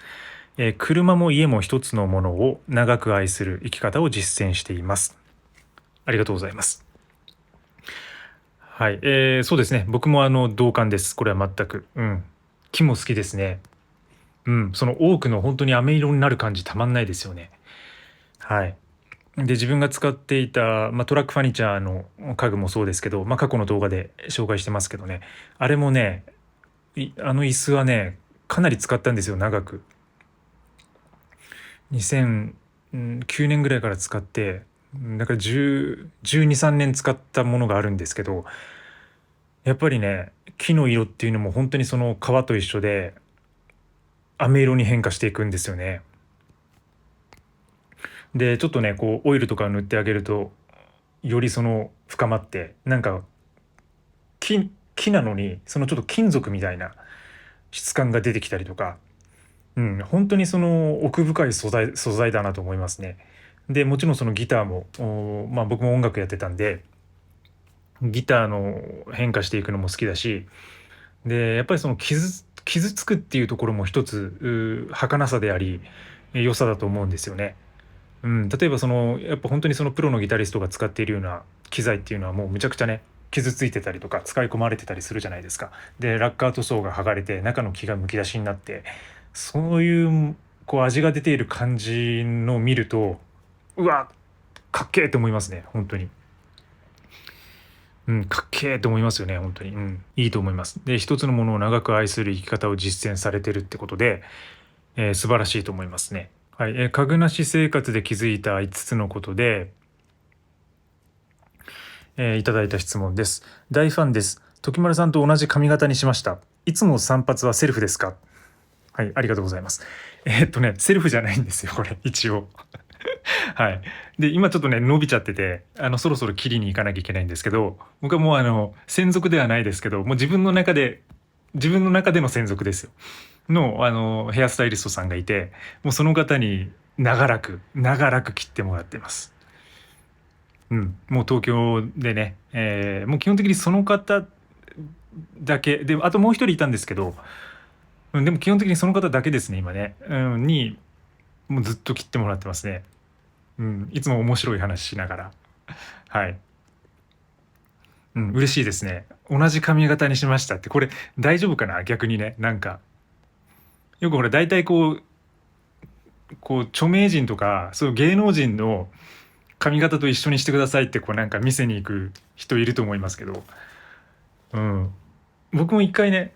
車も家も一つのものを長く愛する生き方を実践しています。ありがとうございます。はい、そうですね。僕も同感です。これは全く。木も好きですね。その多くの本当に飴色になる感じたまんないですよね。はい。で自分が使っていた、トラックファニチャーの家具もそうですけど、過去の動画で紹介してますけどね、あれもね、あの椅子はねかなり使ったんですよ、長く。2009年ぐらいから使って、だから12、3年使ったものがあるんですけど、やっぱりね木の色っていうのも本当にその革と一緒で飴色に変化していくんですよね。でちょっとねこうオイルとか塗ってあげるとよりその深まって、なんか木なのにそのちょっと金属みたいな質感が出てきたりとか、本当にその奥深い素材だなと思いますね。でもちろんそのギターも僕も音楽やってたんで、ギターの変化していくのも好きだし、でやっぱりその傷つくっていうところも一つ儚さであり良さだと思うんですよね。例えばそのやっぱ本当にそのプロのギタリストが使っているような機材っていうのはもうむちゃくちゃね傷ついてたりとか使い込まれてたりするじゃないですか。でラッカー塗装が剥がれて中の木がむき出しになって、そういうこう味が出ている感じのを見ると、うわかっけえと思いますね本当に。かっけえと思いますよね本当に。いいと思います。で一つのものを長く愛する生き方を実践されてるってことで、素晴らしいと思いますね。はい、家具なし生活で気づいた5つのことで、いただいた質問です。大ファンです。時丸さんと同じ髪型にしました。いつも散髪はセルフですか？はい、ありがとうございます。セルフじゃないんですよ、これ、一応。はい。で、今ちょっとね、伸びちゃってて、そろそろ切りに行かなきゃいけないんですけど、僕はもう専属ではないですけど、もう自分の中での専属ですよ。の、ヘアスタイリストさんがいて、もうその方に長らく切ってもらってます。もう東京でね、もう基本的にその方だけで、あともう一人いたんですけど、でも基本的にその方だけですね今ね、にもうずっと切ってもらってますね。いつも面白い話しながら、はい、嬉しいですね。同じ髪型にしましたって、これ大丈夫かな、逆にね。なんかよくほら大体こう著名人とかそういう芸能人の髪型と一緒にしてくださいってこうなんか店に行く人いると思いますけど、うん、僕も一回ね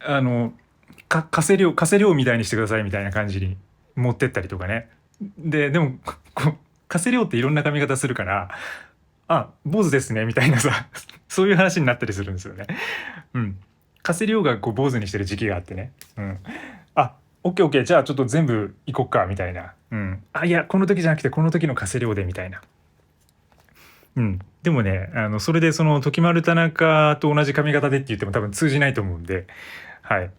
カセリみたいにしてくださいみたいな感じに持ってったりとかね。でもカセリっていろんな髪型するから、あ坊主ですねみたいなさそういう話になったりするんですよね。カセリがこう坊主にしてる時期があってね、あオッケーオッケー、じゃあちょっと全部行こっかみたいな、いやこの時じゃなくてこの時のカセリでみたいな。でもねそれでその時丸田中と同じ髪型でって言っても多分通じないと思うんで、はい。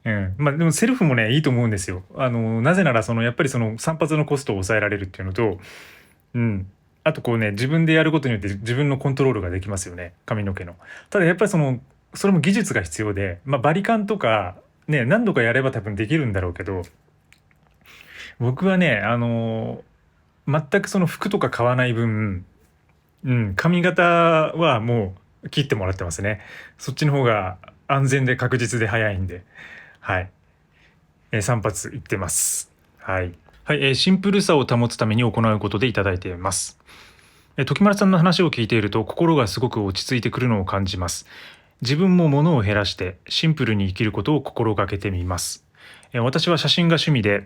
でもセルフもねいいと思うんですよ。なぜならそのやっぱりその散髪のコストを抑えられるっていうのと、あとこうね、自分でやることによって自分のコントロールができますよね、髪の毛の。ただやっぱりそれも技術が必要で、バリカンとかね、何度かやれば多分できるんだろうけど、僕はね、全くその服とか買わない分、髪型はもう切ってもらってますね。そっちの方が安全で確実で早いんで、はい。散髪行ってます。はい。はい、シンプルさを保つために行うことでいただいています。時丸さんの話を聞いていると心がすごく落ち着いてくるのを感じます。自分も物を減らしてシンプルに生きることを心がけてみます。私は写真が趣味で、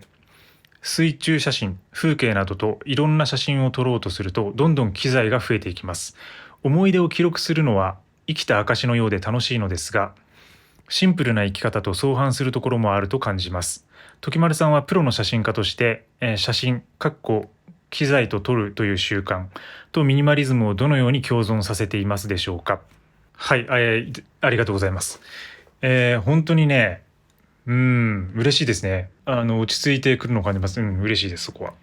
水中写真、風景などといろんな写真を撮ろうとするとどんどん機材が増えていきます。思い出を記録するのは生きた証のようで楽しいのですが、シンプルな生き方と相反するところもあると感じます。時丸さんはプロの写真家として、写真機材と撮るという習慣とミニマリズムをどのように共存させていますでしょうか。はい、ありがとうございます。本当にね、嬉しいですね。落ち着いてくるのを感じます。嬉しいです、そこは。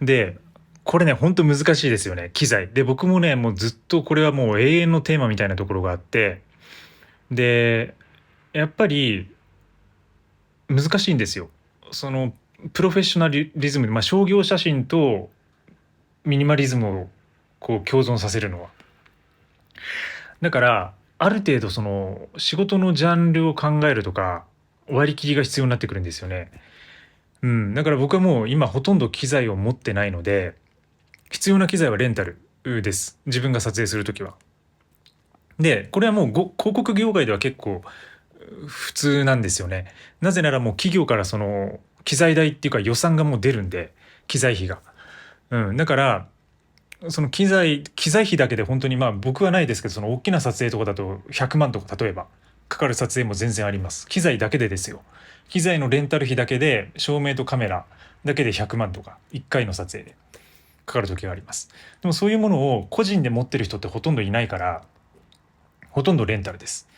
で、これね、本当難しいですよね、機材。で、僕もね、もうずっとこれはもう永遠のテーマみたいなところがあって、で、やっぱり難しいんですよ。そのプロフェッショナリズム、商業写真とミニマリズムをこう共存させるのは。だからある程度その仕事のジャンルを考えるとか割り切りが必要になってくるんですよね。だから僕はもう今ほとんど機材を持ってないので、必要な機材はレンタルです。自分が撮影するときは。で、これはもう広告業界では結構普通なんですよね。なぜならもう企業からその機材代っていうか予算がもう出るんで、機材費が。だからその機材費だけで本当に僕はないですけど、その大きな撮影とかだと100万とか例えばかかる撮影も全然あります。機材だけでですよ。機材のレンタル費だけで照明とカメラだけで100万とか1回の撮影でかかる時があります。でもそういうものを個人で持ってる人ってほとんどいないから、ほとんどレンタルです。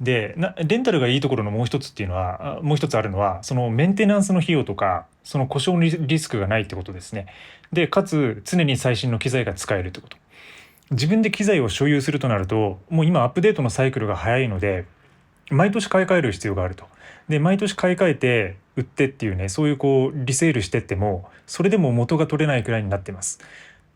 でレンタルがいいところのもう一つっていうのは、もう一つあるのはそのメンテナンスの費用とかその故障のリスクがないってことですね。でかつ常に最新の機材が使えるってこと。自分で機材を所有するとなるともう今アップデートのサイクルが早いので毎年買い替える必要があると。で毎年買い替えて売ってっていうね、そういうこうリセールしてってもそれでも元が取れないくらいになってます。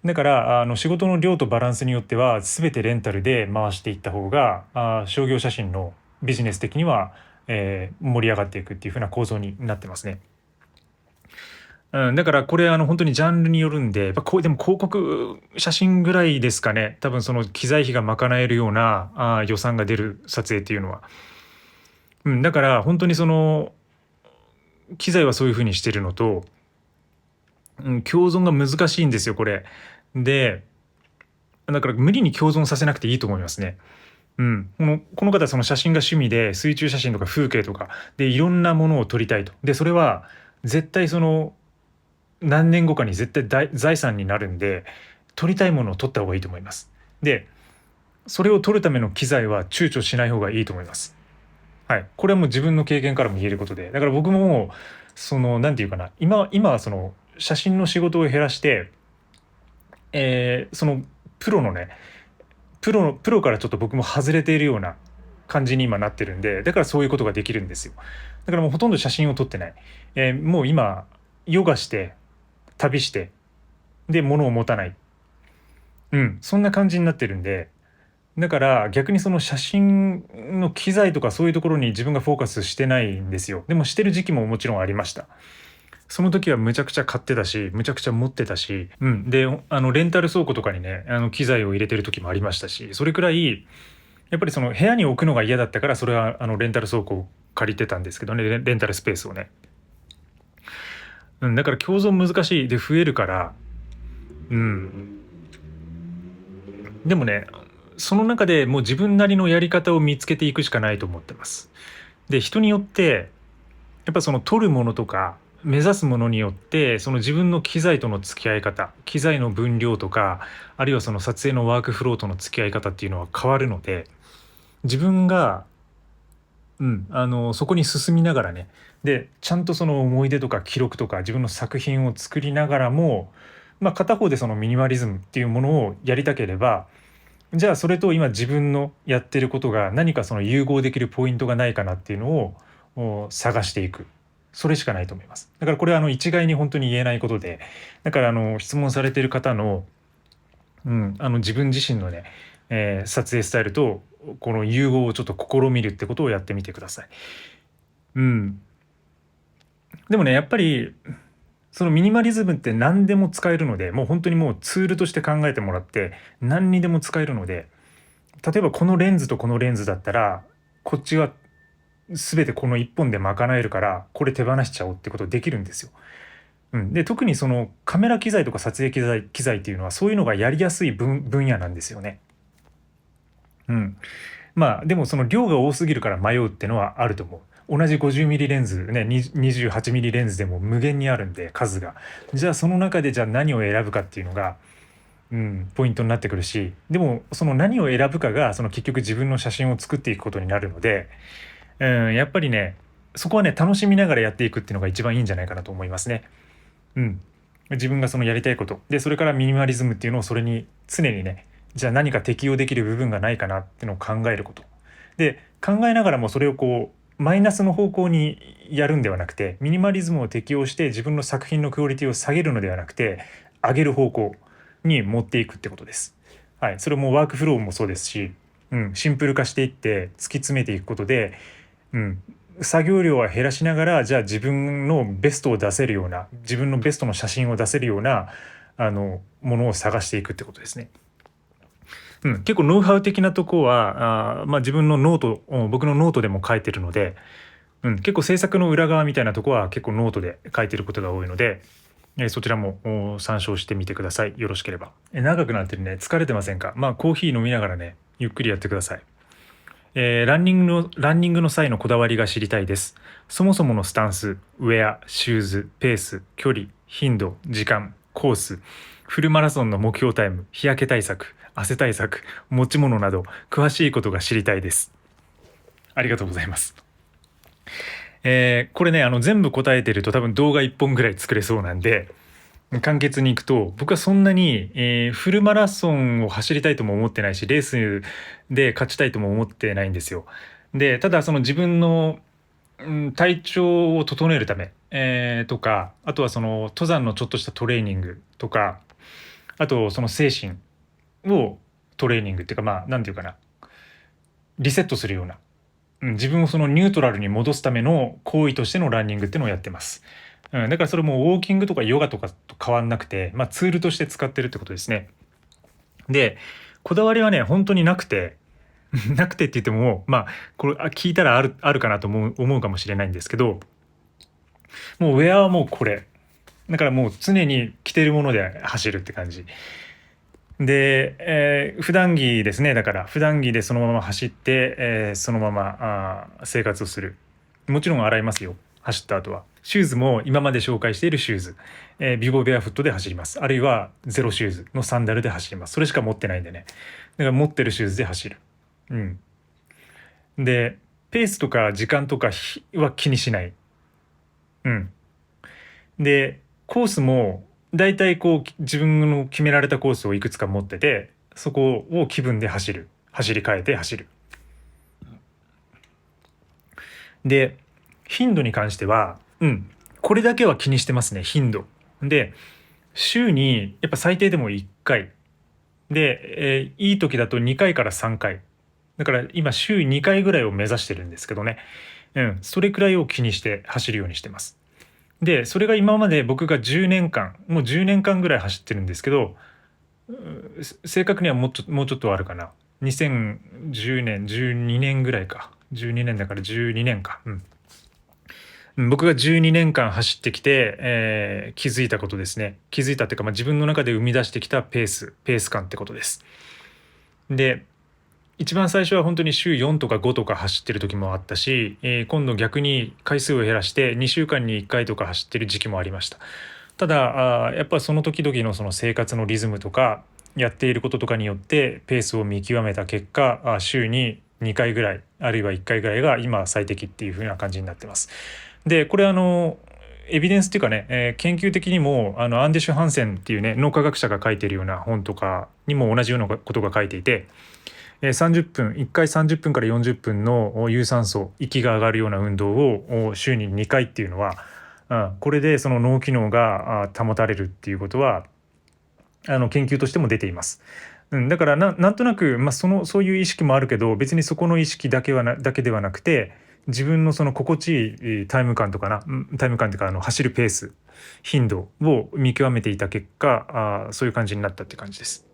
だから仕事の量とバランスによっては全てレンタルで回していった方が商業写真のビジネス的には、盛り上がっていくっていう風な構造になってますね。だからこれ本当にジャンルによるんで、やっぱでも広告写真ぐらいですかね。多分その機材費が賄えるような予算が出る撮影っていうのは。だから本当にその機材はそういう風にしてるのと、共存が難しいんですよこれ。でだから無理に共存させなくていいと思いますね。この方はその写真が趣味で水中写真とか風景とかでいろんなものを撮りたいと。でそれは絶対その何年後かに絶対財産になるんで、撮りたいものを撮った方がいいと思います。でそれを撮るための機材は躊躇しない方がいいと思います。はい、これはもう自分の経験からも言えることで、だから僕もその何て言うかな、今はその写真の仕事を減らして、そのプロのねプロからちょっと僕も外れているような感じに今なってるんで、だからそういうことができるんですよ。だからもうほとんど写真を撮ってない、もう今ヨガして旅してで物を持たない、そんな感じになってるんで、だから逆にその写真の機材とかそういうところに自分がフォーカスしてないんですよ。でもしてる時期ももちろんありました。その時はむちゃくちゃ買ってたし、むちゃくちゃ持ってたし、でレンタル倉庫とかにね機材を入れてる時もありましたし、それくらいやっぱりその部屋に置くのが嫌だったから、それはレンタル倉庫を借りてたんですけどね、レンタルスペースをね。だから共存難しいで増えるから、でもね、その中でもう自分なりのやり方を見つけていくしかないと思ってます。で人によってやっぱその取るものとか目指すものによってその自分の機材との付き合い方、機材の分量とか、あるいはその撮影のワークフローとの付き合い方っていうのは変わるので、自分がそこに進みながらね、でちゃんとその思い出とか記録とか自分の作品を作りながらも、片方でそのミニマリズムっていうものをやりたければ、じゃあそれと今自分のやってることが何かその融合できるポイントがないかなっていうのを探していく。それしかないと思います。だからこれは一概に本当に言えないことで、だから質問されている方の、自分自身のね、撮影スタイルとこの融合をちょっと試みるってことをやってみてください。うん、でもねやっぱりそのミニマリズムって何でも使えるので、もう本当にもうツールとして考えてもらって何にでも使えるので、例えばこのレンズとこのレンズだったらこっちは全てこの1本で賄えるからこれ手放しちゃおうってことできるんですよ。で特にそのカメラ機材とか撮影機材っていうのはそういうのがやりやすい分野なんですよね。でもその量が多すぎるから迷うっていうのはあると思う。同じ 50mm レンズね、28mm レンズでも無限にあるんで数が。じゃあその中でじゃあ何を選ぶかっていうのが、ポイントになってくるし、でもその何を選ぶかがその結局自分の写真を作っていくことになるので、やっぱりねそこはね楽しみながらやっていくっていうのが一番いいんじゃないかなと思いますね。自分がそのやりたいことで、それからミニマリズムっていうのをそれに常にね、じゃあ何か適用できる部分がないかなっていうのを考えることで、考えながらもそれをこうマイナスの方向にやるんではなくて、ミニマリズムを適用して自分の作品のクオリティを下げるのではなくて上げる方向に持っていくってことです。はい、それもワークフローもそうですし、シンプル化していって突き詰めていくことで、作業量は減らしながら、じゃあ自分のベストを出せるような、自分のベストの写真を出せるようなものを探していくってことですね。結構ノウハウ的なとこは自分のノート、僕のノートでも書いてるので、結構制作の裏側みたいなとこは結構ノートで書いてることが多いので、そちらも参照してみてください。よろしければ。長くなってるね。疲れてませんか？コーヒー飲みながらねゆっくりやってください。ランニングの際のこだわりが知りたいです。そもそものスタンス、ウェア、シューズ、ペース、距離、頻度、時間、コース、フルマラソンの目標タイム、日焼け対策、汗対策、持ち物など詳しいことが知りたいです。ありがとうございます。これね全部答えてると多分動画1本ぐらい作れそうなんで、簡潔にいくと、僕はそんなに、フルマラソンを走りたいとも思ってないし、レースで勝ちたいとも思ってないんですよ。でただその自分の、体調を整えるため、とか、あとはその登山のちょっとしたトレーニングとか、あとその精神をトレーニングっていうか、なんていうかな、リセットするような、自分をそのニュートラルに戻すための行為としてのランニングっていうのをやってます。だからそれもウォーキングとかヨガとかと変わんなくて、ツールとして使ってるってことですね。でこだわりはね本当になくてなくてって言ってもこれ聞いたらあるかなと思うかもしれないんですけど、もうウェアはもうこれだから、もう常に着てるもので走るって感じで、普段着ですね。だから普段着でそのまま走って、そのまま生活をする。もちろん洗いますよ、走った後は。シューズも今まで紹介しているシューズ、ビボベアフットで走ります。あるいはゼロシューズのサンダルで走ります。それしか持ってないんでね。だから持ってるシューズで走る。でペースとか時間とかは気にしない。でコースもだいたいこう自分の決められたコースをいくつか持ってて、そこを気分で走り替えて走る。で頻度に関してはこれだけは気にしてますね。頻度で週にやっぱ最低でも1回で、いい時だと2回から3回だから今週2回ぐらいを目指してるんですけどね。それくらいを気にして走るようにしてます。でそれが今まで僕が10年間もう10年間ぐらい走ってるんですけど、正確にはもうちょっとあるかな。2010年12年ぐらいか。12年だから12年か。僕が12年間走ってきて、気づいたことですね。気づいたっていうか、自分の中で生み出してきたペース感ってことです。で一番最初は本当に週4とか5とか走ってる時もあったし、今度逆に回数を減らして2週間に1回とか走ってる時期もありました。ただやっぱその時々のその生活のリズムとかやっていることとかによってペースを見極めた結果、週に2回ぐらいあるいは1回ぐらいが今最適っていう風な感じになってます。でこれエビデンスっていうかね、研究的にもアンデシュ・ハンセンっていうね脳科学者が書いているような本とかにも同じようなことが書いていて、30分1回30分から40分の有酸素息が上がるような運動を週に2回っていうのは、これでその脳機能が保たれるっていうことは研究としても出ています。だからなんとなく、そういう意識もあるけど別にそこの意識だけではなくて自分のその心地いいタイム感とかタイム感というか走るペース頻度を見極めていた結果そういう感じになったって感じです。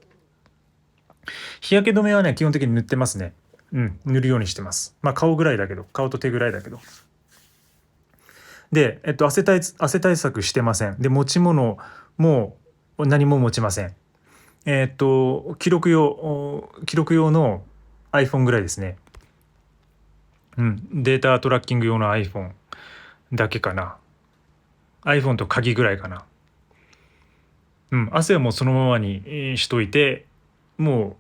日焼け止めはね基本的に塗ってますね。塗るようにしてます。顔ぐらいだけど顔と手ぐらいだけど。で、汗対策してません。で持ち物も何も持ちません。記録用の iPhone ぐらいですね。データトラッキング用の iPhone だけかな。iPhone と鍵ぐらいかな。汗はもうそのままにしといて、も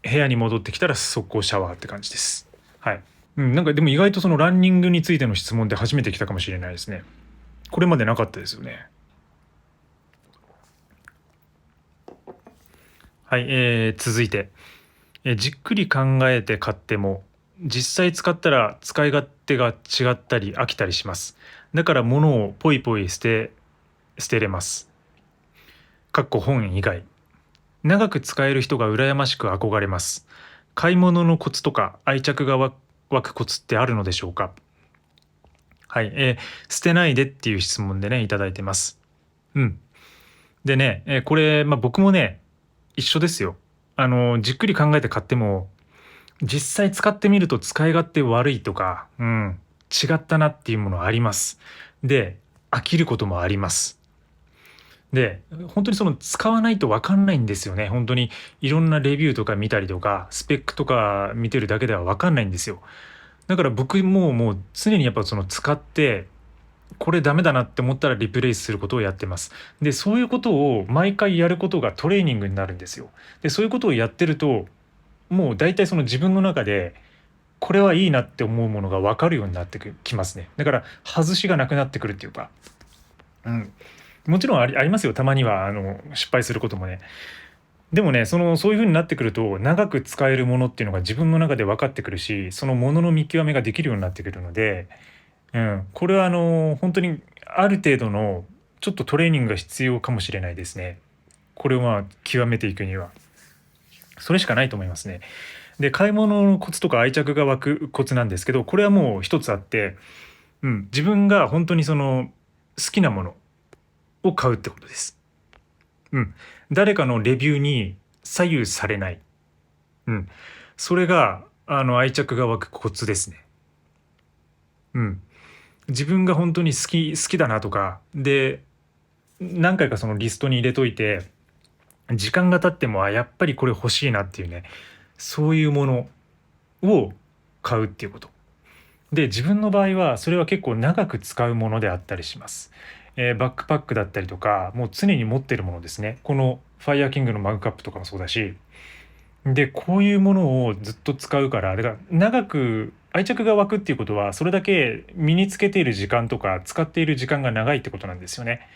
う部屋に戻ってきたら速攻シャワーって感じです。はい。なんかでも意外とそのランニングについての質問で初めて来たかもしれないですね。これまでなかったですよね。はい、続いて、じっくり考えて買っても実際使ったら使い勝手が違ったり飽きたりします。だから物をポイポイ捨てれます。かっこ本以外。長く使える人が羨ましく憧れます。買い物のコツとか愛着が湧くコツってあるのでしょうか。はい、捨てないでっていう質問でねいただいてます。でね、これ、僕もね一緒ですよ。じっくり考えて買っても実際使ってみると使い勝手悪いとか、違ったなっていうものあります。で、飽きることもあります。で、本当にその使わないと分かんないんですよね。本当にいろんなレビューとか見たりとか、スペックとか見てるだけでは分かんないんですよ。だから僕もう常にやっぱその使って、これダメだなって思ったらリプレイスすることをやってます。で、そういうことを毎回やることがトレーニングになるんですよ。で、そういうことをやってると、もう大体その自分の中でこれはいいなって思うものが分かるようになってきますね。だから外しがなくなってくるっていうか、もちろんありますよ。たまには失敗することもね。でもね、そういう風になってくると長く使えるものっていうのが自分の中で分かってくるし、そのものの見極めができるようになってくるので、これは本当にある程度のちょっとトレーニングが必要かもしれないですね。これを極めていくにはそれしかないと思いますね。で、買い物のコツとか愛着が湧くコツなんですけど、これはもう一つあって、自分が本当にその好きなものを買うってことです。誰かのレビューに左右されない。それが愛着が湧くコツですね。自分が本当に好きだなとかで何回かそのリストに入れといて時間が経ってもやっぱりこれ欲しいなっていうね、そういうものを買うっていうこと。で、自分の場合はそれは結構長く使うものであったりします。バックパックだったりとか、もう常に持ってるものですね。このファイヤーキングのマグカップとかもそうだし、で、こういうものをずっと使うから、だから長く愛着が湧くっていうことは、それだけ身につけている時間とか使っている時間が長いってことなんですよね。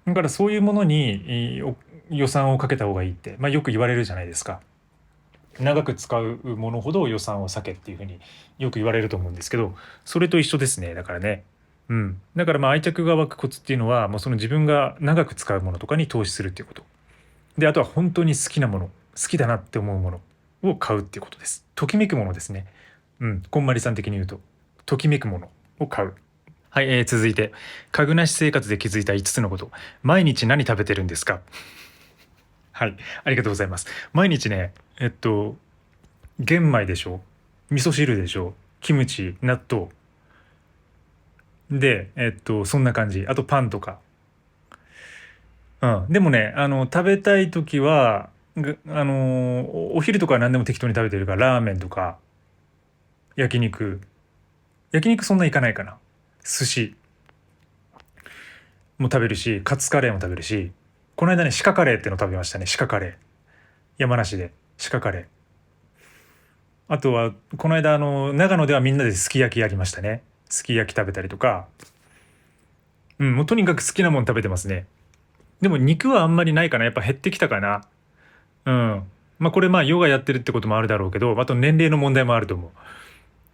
だからそういうものに予算をかけた方がいいって、よく言われるじゃないですか。長く使うものほど予算を避けっていうふうによく言われると思うんですけど、それと一緒ですね。だからね。だから愛着が湧くコツっていうのはもうその自分が長く使うものとかに投資するっていうことで、あとは本当に好きなもの、好きだなって思うものを買うっていうことです。ときめくものですね。こんまりさん的に言うとときめくものを買う。はい、続いて家具なし生活で気づいた5つのこと。毎日何食べてるんですか。はい、ありがとうございます。毎日ね、玄米でしょ、味噌汁でしょ、キムチ、納豆で、そんな感じ。あとパンとか。でもね、食べたい時は、お昼とかは何でも適当に食べてるから、ラーメンとか、焼肉。焼肉そんないかないかな。寿司も食べるし、カツカレーも食べるし、この間ね、鹿カレーっての食べましたね。鹿カレー。山梨で。鹿カレー。あとはこの間長野ではみんなですき焼きやりましたね。すき焼き食べたりとか、もうとにかく好きなもん食べてますね。でも肉はあんまりないかな。やっぱ減ってきたかな。うん。まあこれヨガやってるってこともあるだろうけど、あと年齢の問題もあると思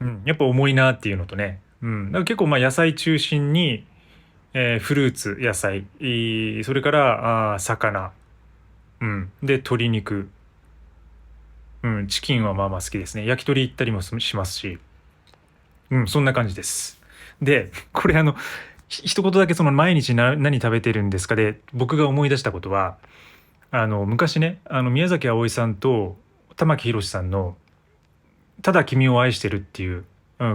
う。やっぱ重いなっていうのとね。だから結構野菜中心に、フルーツ、野菜、それから魚、で鶏肉、チキンはまあまあ好きですね。焼き鳥行ったりもしますし、そんな感じです。で、これ一言だけその毎日何食べてるんですかで、僕が思い出したことは、昔ね、宮崎あおいさんと玉木宏さんの「ただ君を愛してる」っていう、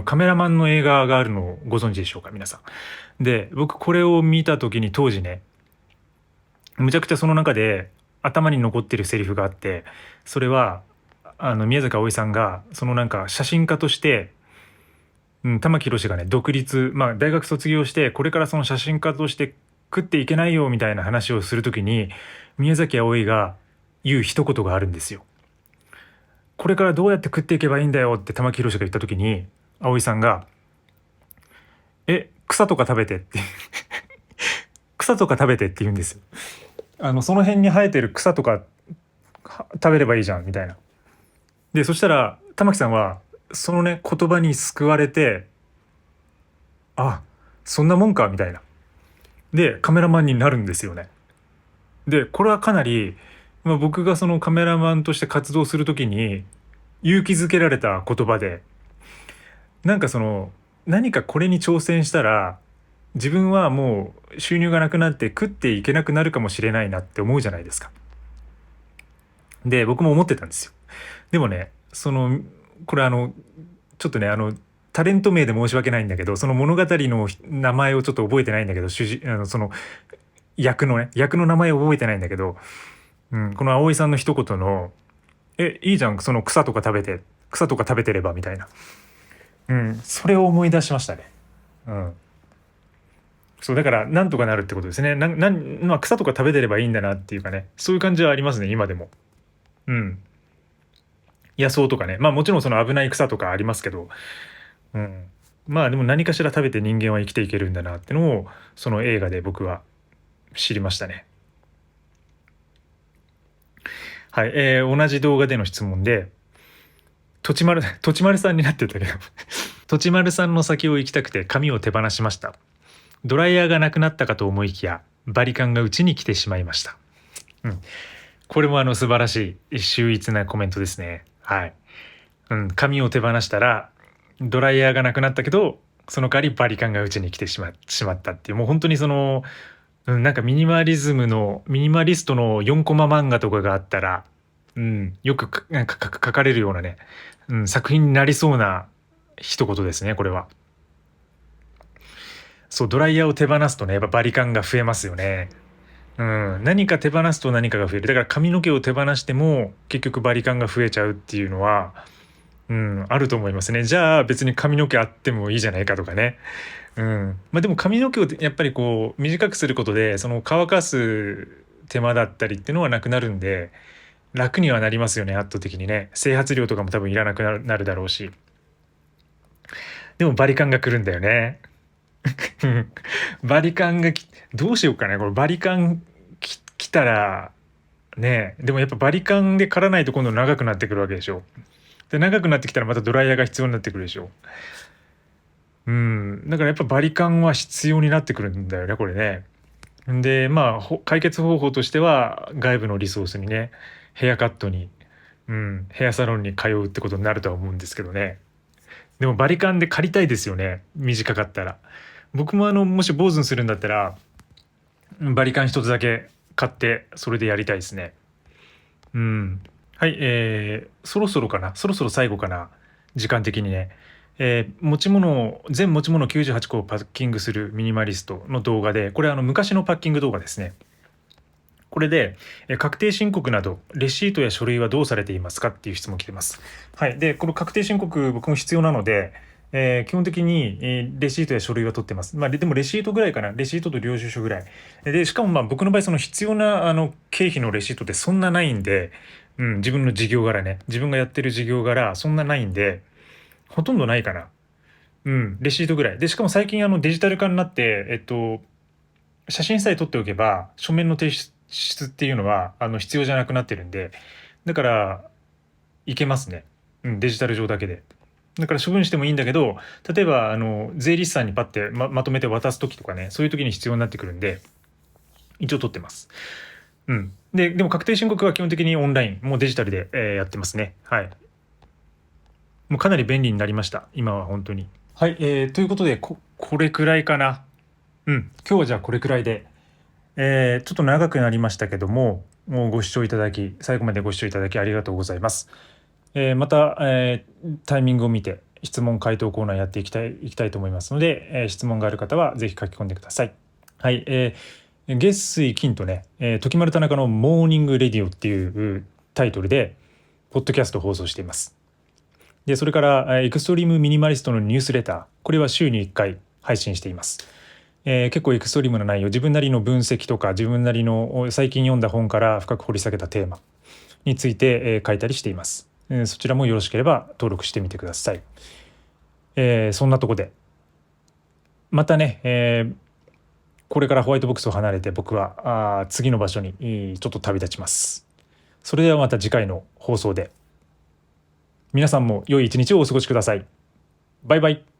カメラマンの映画があるのをご存知でしょうか、皆さん。で、僕これを見た時に当時ね、むちゃくちゃその中で頭に残ってるセリフがあって、それは宮崎あおいさんがそのなんか写真家として、玉木宏がね独立、大学卒業してこれからその写真家として食っていけないよみたいな話をするときに、宮崎あおいが言う一言があるんですよ。これからどうやって食っていけばいいんだよって玉木宏が言った時に、あおいさんが草とか食べて」って草とか食べてって言うんですよ。その辺に生えてる草とか食べればいいじゃんみたいな。でそしたら玉木さんはそのね言葉に救われて、あ、そんなもんかみたいな。でカメラマンになるんですよね。でこれはかなり、僕がそのカメラマンとして活動する時に勇気づけられた言葉で、なんかその何かこれに挑戦したら自分はもう収入がなくなって食っていけなくなるかもしれないなって思うじゃないですか。で僕も思ってたんですよ。でもね、これちょっとねタレント名で申し訳ないんだけど、その物語の名前をちょっと覚えてないんだけど、その役の名前を覚えてないんだけど、この葵さんの一言のいいじゃんその草とか食べてればみたいな、それを思い出しましたね。そうだからなんとかなるってことですね。草とか食べてればいいんだなっていうかね、そういう感じはありますね今でも。うん野草とかね、もちろんその危ない草とかありますけど、でも何かしら食べて人間は生きていけるんだなってのをその映画で僕は知りましたね。はい、同じ動画での質問で、土地丸さんになってたけど土地丸さんの先を行きたくて髪を手放しました。ドライヤーがなくなったかと思いきやバリカンがうちに来てしまいました。これも素晴らしい秀逸なコメントですね。はい。髪を手放したらドライヤーがなくなったけど、その代わりバリカンがうちに来てしまったっていう、もう本当になんかミニマリストの4コマ漫画とかがあったら、よくなんか書かれるようなね、作品になりそうな一言ですねこれは。そう、ドライヤーを手放すとねやっぱバリカンが増えますよね。何か手放すと何かが増える。だから髪の毛を手放しても結局バリカンが増えちゃうっていうのは、あると思いますね。じゃあ別に髪の毛あってもいいじゃないかとかね。でも髪の毛をやっぱりこう短くすることでその乾かす手間だったりっていうのはなくなるんで、楽にはなりますよね圧倒的にね。整髪料とかも多分いらなくなるだろうし。でもバリカンが来るんだよね。バリカンがどうしようかねこれ。バリカン来たらね、でもやっぱバリカンで刈らないと今度長くなってくるわけでしょ。で長くなってきたらまたドライヤーが必要になってくるでしょ。だからやっぱバリカンは必要になってくるんだよねこれね。で解決方法としては外部のリソースにね、ヘアカットに、ヘアサロンに通うってことになるとは思うんですけどね。でもバリカンで借りたいですよね短かったら。僕ももし坊主にするんだったらバリカン一つだけ買ってそれでやりたいですね。はい、そろそろ最後かな、時間的にね。全持ち物98個をパッキングするミニマリストの動画で、これ昔のパッキング動画ですね。これで、確定申告などレシートや書類はどうされていますかっていう質問来てます。はい、でこの確定申告僕も必要なので、基本的に、レシートや書類は取ってます。でもレシートぐらいかな。レシートと領収書ぐらいで、しかも僕の場合その必要な経費のレシートってそんなないんで、自分の事業柄ね、自分がやってる事業柄そんなないんで、ほとんどないかな。レシートぐらいで、しかも最近デジタル化になって写真さえ撮っておけば書面の提出っていうのは必要じゃなくなってるんで、だからいけますね。デジタル上だけで。だから処分してもいいんだけど、例えば税理士さんにパッてまとめて渡す時とかね、そういう時に必要になってくるんで、一応取ってます。でも確定申告は基本的にオンライン、もうデジタルで、やってますね。はい。もうかなり便利になりました。今は本当に。はい、ということでこれくらいかな。今日はじゃあこれくらいで、ちょっと長くなりましたけども、もうご視聴いただき、最後までご視聴いただきありがとうございます。また、タイミングを見て質問回答コーナーやっていきたいと思いますので、質問がある方はぜひ書き込んでください。はい、月水金とね、時丸田中のモーニングレディオっていうタイトルでポッドキャストを放送しています。でそれからエクストリームミニマリストのニュースレター、これは週に1回配信しています。結構エクストリームな内容、自分なりの分析とか自分なりの最近読んだ本から深く掘り下げたテーマについて、書いたりしています。そちらもよろしければ登録してみてください。そんなとこでまたね、これからホワイトボックスを離れて僕は次の場所にちょっと旅立ちます。それではまた次回の放送で。皆さんも良い一日をお過ごしください。バイバイ。